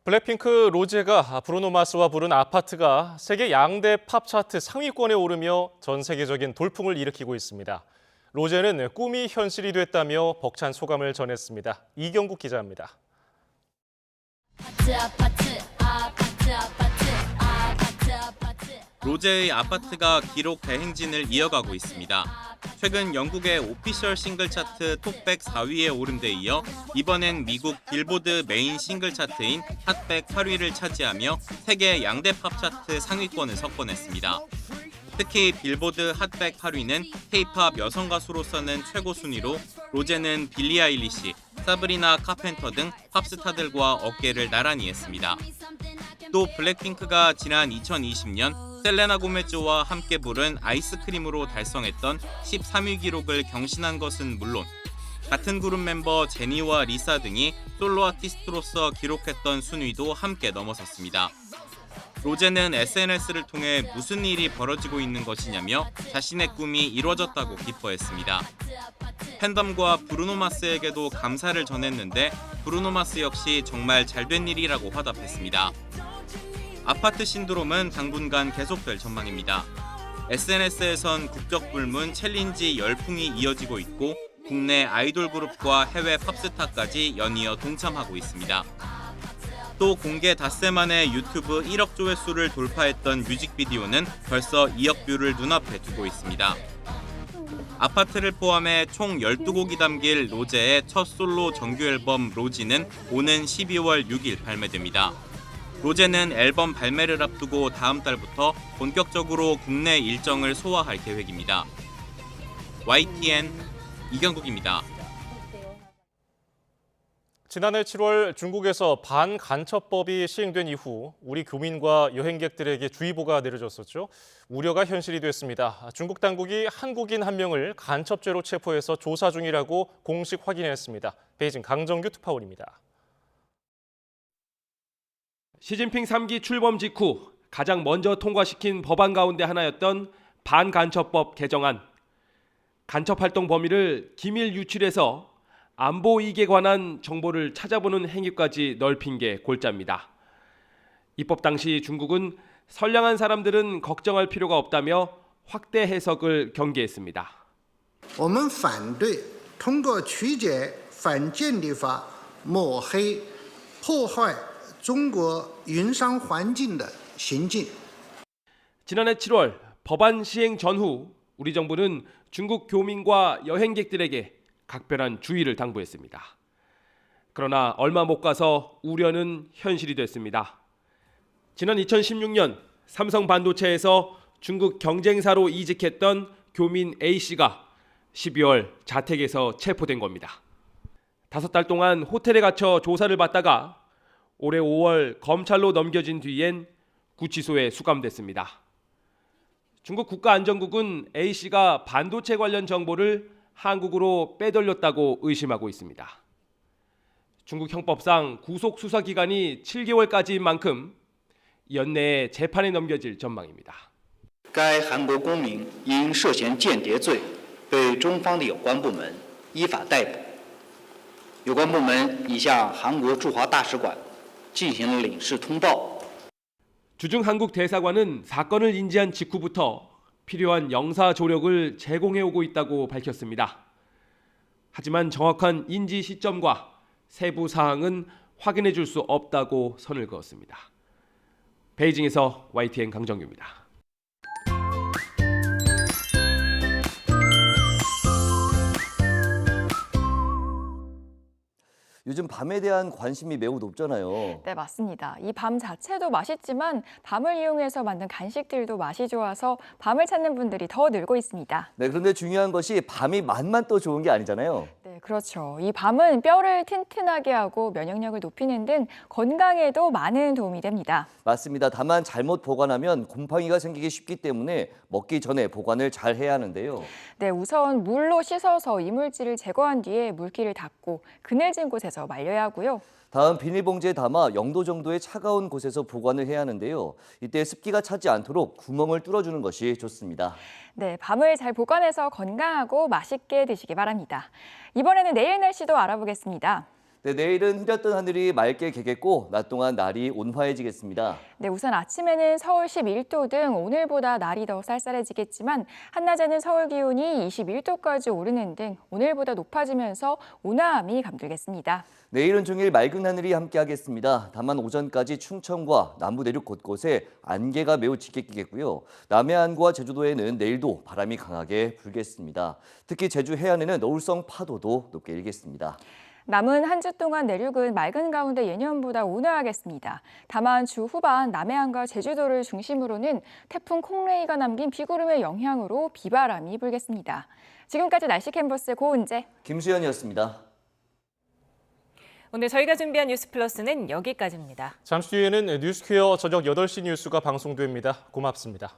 블랙핑크 로제가 브루노 마스와 부른 아파트가 세계 양대 팝 차트 상위권에 오르며 전 세계적인 돌풍을 일으키고 있습니다. 로제는 꿈이 현실이 됐다며 벅찬 소감을 전했습니다. 이경국 기자입니다. 로제의 아파트가 기록 대행진을 이어가고 있습니다. 최근 영국의 오피셜 싱글 차트 톱100 4위에 오른 데 이어 이번엔 미국 빌보드 메인 싱글 차트인 핫100 8위를 차지하며 세계 양대 팝 차트 상위권을 석권했습니다. 특히 빌보드 핫100 8위는 K-팝 여성 가수로서는 최고 순위로 로제는 빌리 아일리시, 사브리나 카펜터 등 팝스타들과 어깨를 나란히 했습니다. 또 블랙핑크가 지난 2020년 셀레나 고메즈와 함께 부른 아이스크림으로 달성했던 13위 기록을 경신한 것은 물론 같은 그룹 멤버 제니와 리사 등이 솔로 아티스트로서 기록했던 순위도 함께 넘어섰습니다. 로제는 SNS를 통해 무슨 일이 벌어지고 있는 것이냐며 자신의 꿈이 이루어졌다고 기뻐했습니다. 팬덤과 브루노 마스에게도 감사를 전했는데 브루노 마스 역시 정말 잘된 일이라고 화답했습니다. 아파트 신드롬은 당분간 계속될 전망입니다. SNS에선 국적 불문 챌린지 열풍이 이어지고 있고 국내 아이돌 그룹과 해외 팝스타까지 연이어 동참하고 있습니다. 또 공개 닷새 만에 유튜브 1억 조회수를 돌파했던 뮤직비디오는 벌써 2억 뷰를 눈앞에 두고 있습니다. 아파트를 포함해 총 12곡이 담길 로제의 첫 솔로 정규 앨범 로지는 오는 12월 6일 발매됩니다. 로제는 앨범 발매를 앞두고 다음 달부터 본격적으로 국내 일정을 소화할 계획입니다. YTN 이경국입니다. 지난해 7월 중국에서 반간첩법이 시행된 이후 우리 교민과 여행객들에게 주의보가 내려졌었죠. 우려가 현실이 됐습니다. 중국 당국이 한국인 한 명을 간첩죄로 체포해서 조사 중이라고 공식 확인했습니다. 베이징 강정규 특파원입니다. 시진핑 3기 출범 직후 가장 먼저 통과시킨 법안 가운데 하나였던 반간첩법 개정안. 간첩 활동 범위를 기밀 유출해서 안보 이익에 관한 정보를 찾아보는 행위까지 넓힌 게 골자입니다. 입법 당시 중국은 선량한 사람들은 걱정할 필요가 없다며 확대 해석을 경계했습니다. 我们反对通过曲解反间谍法抹黑破坏中国营商环境的行径. 지난해 7월 법안 시행 전후 우리 정부는 중국 교민과 여행객들에게 각별한 주의를 당부했습니다. 그러나 얼마 못 가서 우려는 현실이 됐습니다. 지난 2016년 삼성 반도체에서 중국 경쟁사로 이직했던 교민 A씨가 12월 자택에서 체포된 겁니다. 5달 동안 호텔에 갇혀 조사를 받다가 올해 5월 검찰로 넘겨진 뒤엔 구치소에 수감됐습니다. 중국 국가안전국은 A씨가 반도체 관련 정보를 한국으로 빼돌렸다고 의심하고 있습니다. 중국 형법상 구속 수사 기간이 7개월까지인 만큼 연내에 재판에 넘겨질 전망입니다. 该韩国公民因涉嫌间谍罪被中方的有关部门依法逮捕。有关部门已向韩国驻华大使馆进行了领事通报。 주중 한국 대사관은 사건을 인지한 직후부터 필요한 영사 조력을 제공해 오고 있다고 밝혔습니다. 하지만 정확한 인지 시점과 세부 사항은 확인해 줄 수 없다고 선을 그었습니다. 베이징에서 YTN 강정규입니다. 요즘 밤에 대한 관심이 매우 높잖아요. 네, 맞습니다. 이 밤 자체도 맛있지만 밤을 이용해서 만든 간식들도 맛이 좋아서 밤을 찾는 분들이 더 늘고 있습니다. 네, 그런데 중요한 것이 밤이 맛만 또 좋은 게 아니잖아요. 네, 그렇죠. 이 밤은 뼈를 튼튼하게 하고 면역력을 높이는 등 건강에도 많은 도움이 됩니다. 맞습니다. 다만 잘못 보관하면 곰팡이가 생기기 쉽기 때문에 먹기 전에 보관을 잘 해야 하는데요. 네, 우선 물로 씻어서 이물질을 제거한 뒤에 물기를 닦고 그늘진 곳에서 말려야 하고요. 다음 비닐봉지에 담아 0도 정도의 차가운 곳에서 보관을 해야 하는데요. 이때 습기가 차지 않도록 구멍을 뚫어주는 것이 좋습니다. 네, 밤을 잘 보관해서 건강하고 맛있게 드시기 바랍니다. 이번에는 내일 날씨도 알아보겠습니다. 네, 내일은 흐렸던 하늘이 맑게 개겠고 낮 동안 날이 온화해지겠습니다. 네, 우선 아침에는 서울 11도 등 오늘보다 날이 더 쌀쌀해지겠지만 한낮에는 서울 기온이 21도까지 오르는 등 오늘보다 높아지면서 온화함이 감돌겠습니다. 내일은 종일 맑은 하늘이 함께하겠습니다. 다만 오전까지 충청과 남부 내륙 곳곳에 안개가 매우 짙게 끼겠고요. 남해안과 제주도에는 내일도 바람이 강하게 불겠습니다. 특히 제주 해안에는 너울성 파도도 높게 일겠습니다. 남은 한 주 동안 내륙은 맑은 가운데 예년보다 온화하겠습니다. 다만 주 후반 남해안과 제주도를 중심으로는 태풍 콩레이가 남긴 비구름의 영향으로 비바람이 불겠습니다. 지금까지 날씨 캔버스 고은재, 김수현이었습니다. 오늘 저희가 준비한 뉴스 플러스는 여기까지입니다. 잠시 뒤에는 뉴스퀘어 저녁 8시 뉴스가 방송됩니다. 고맙습니다.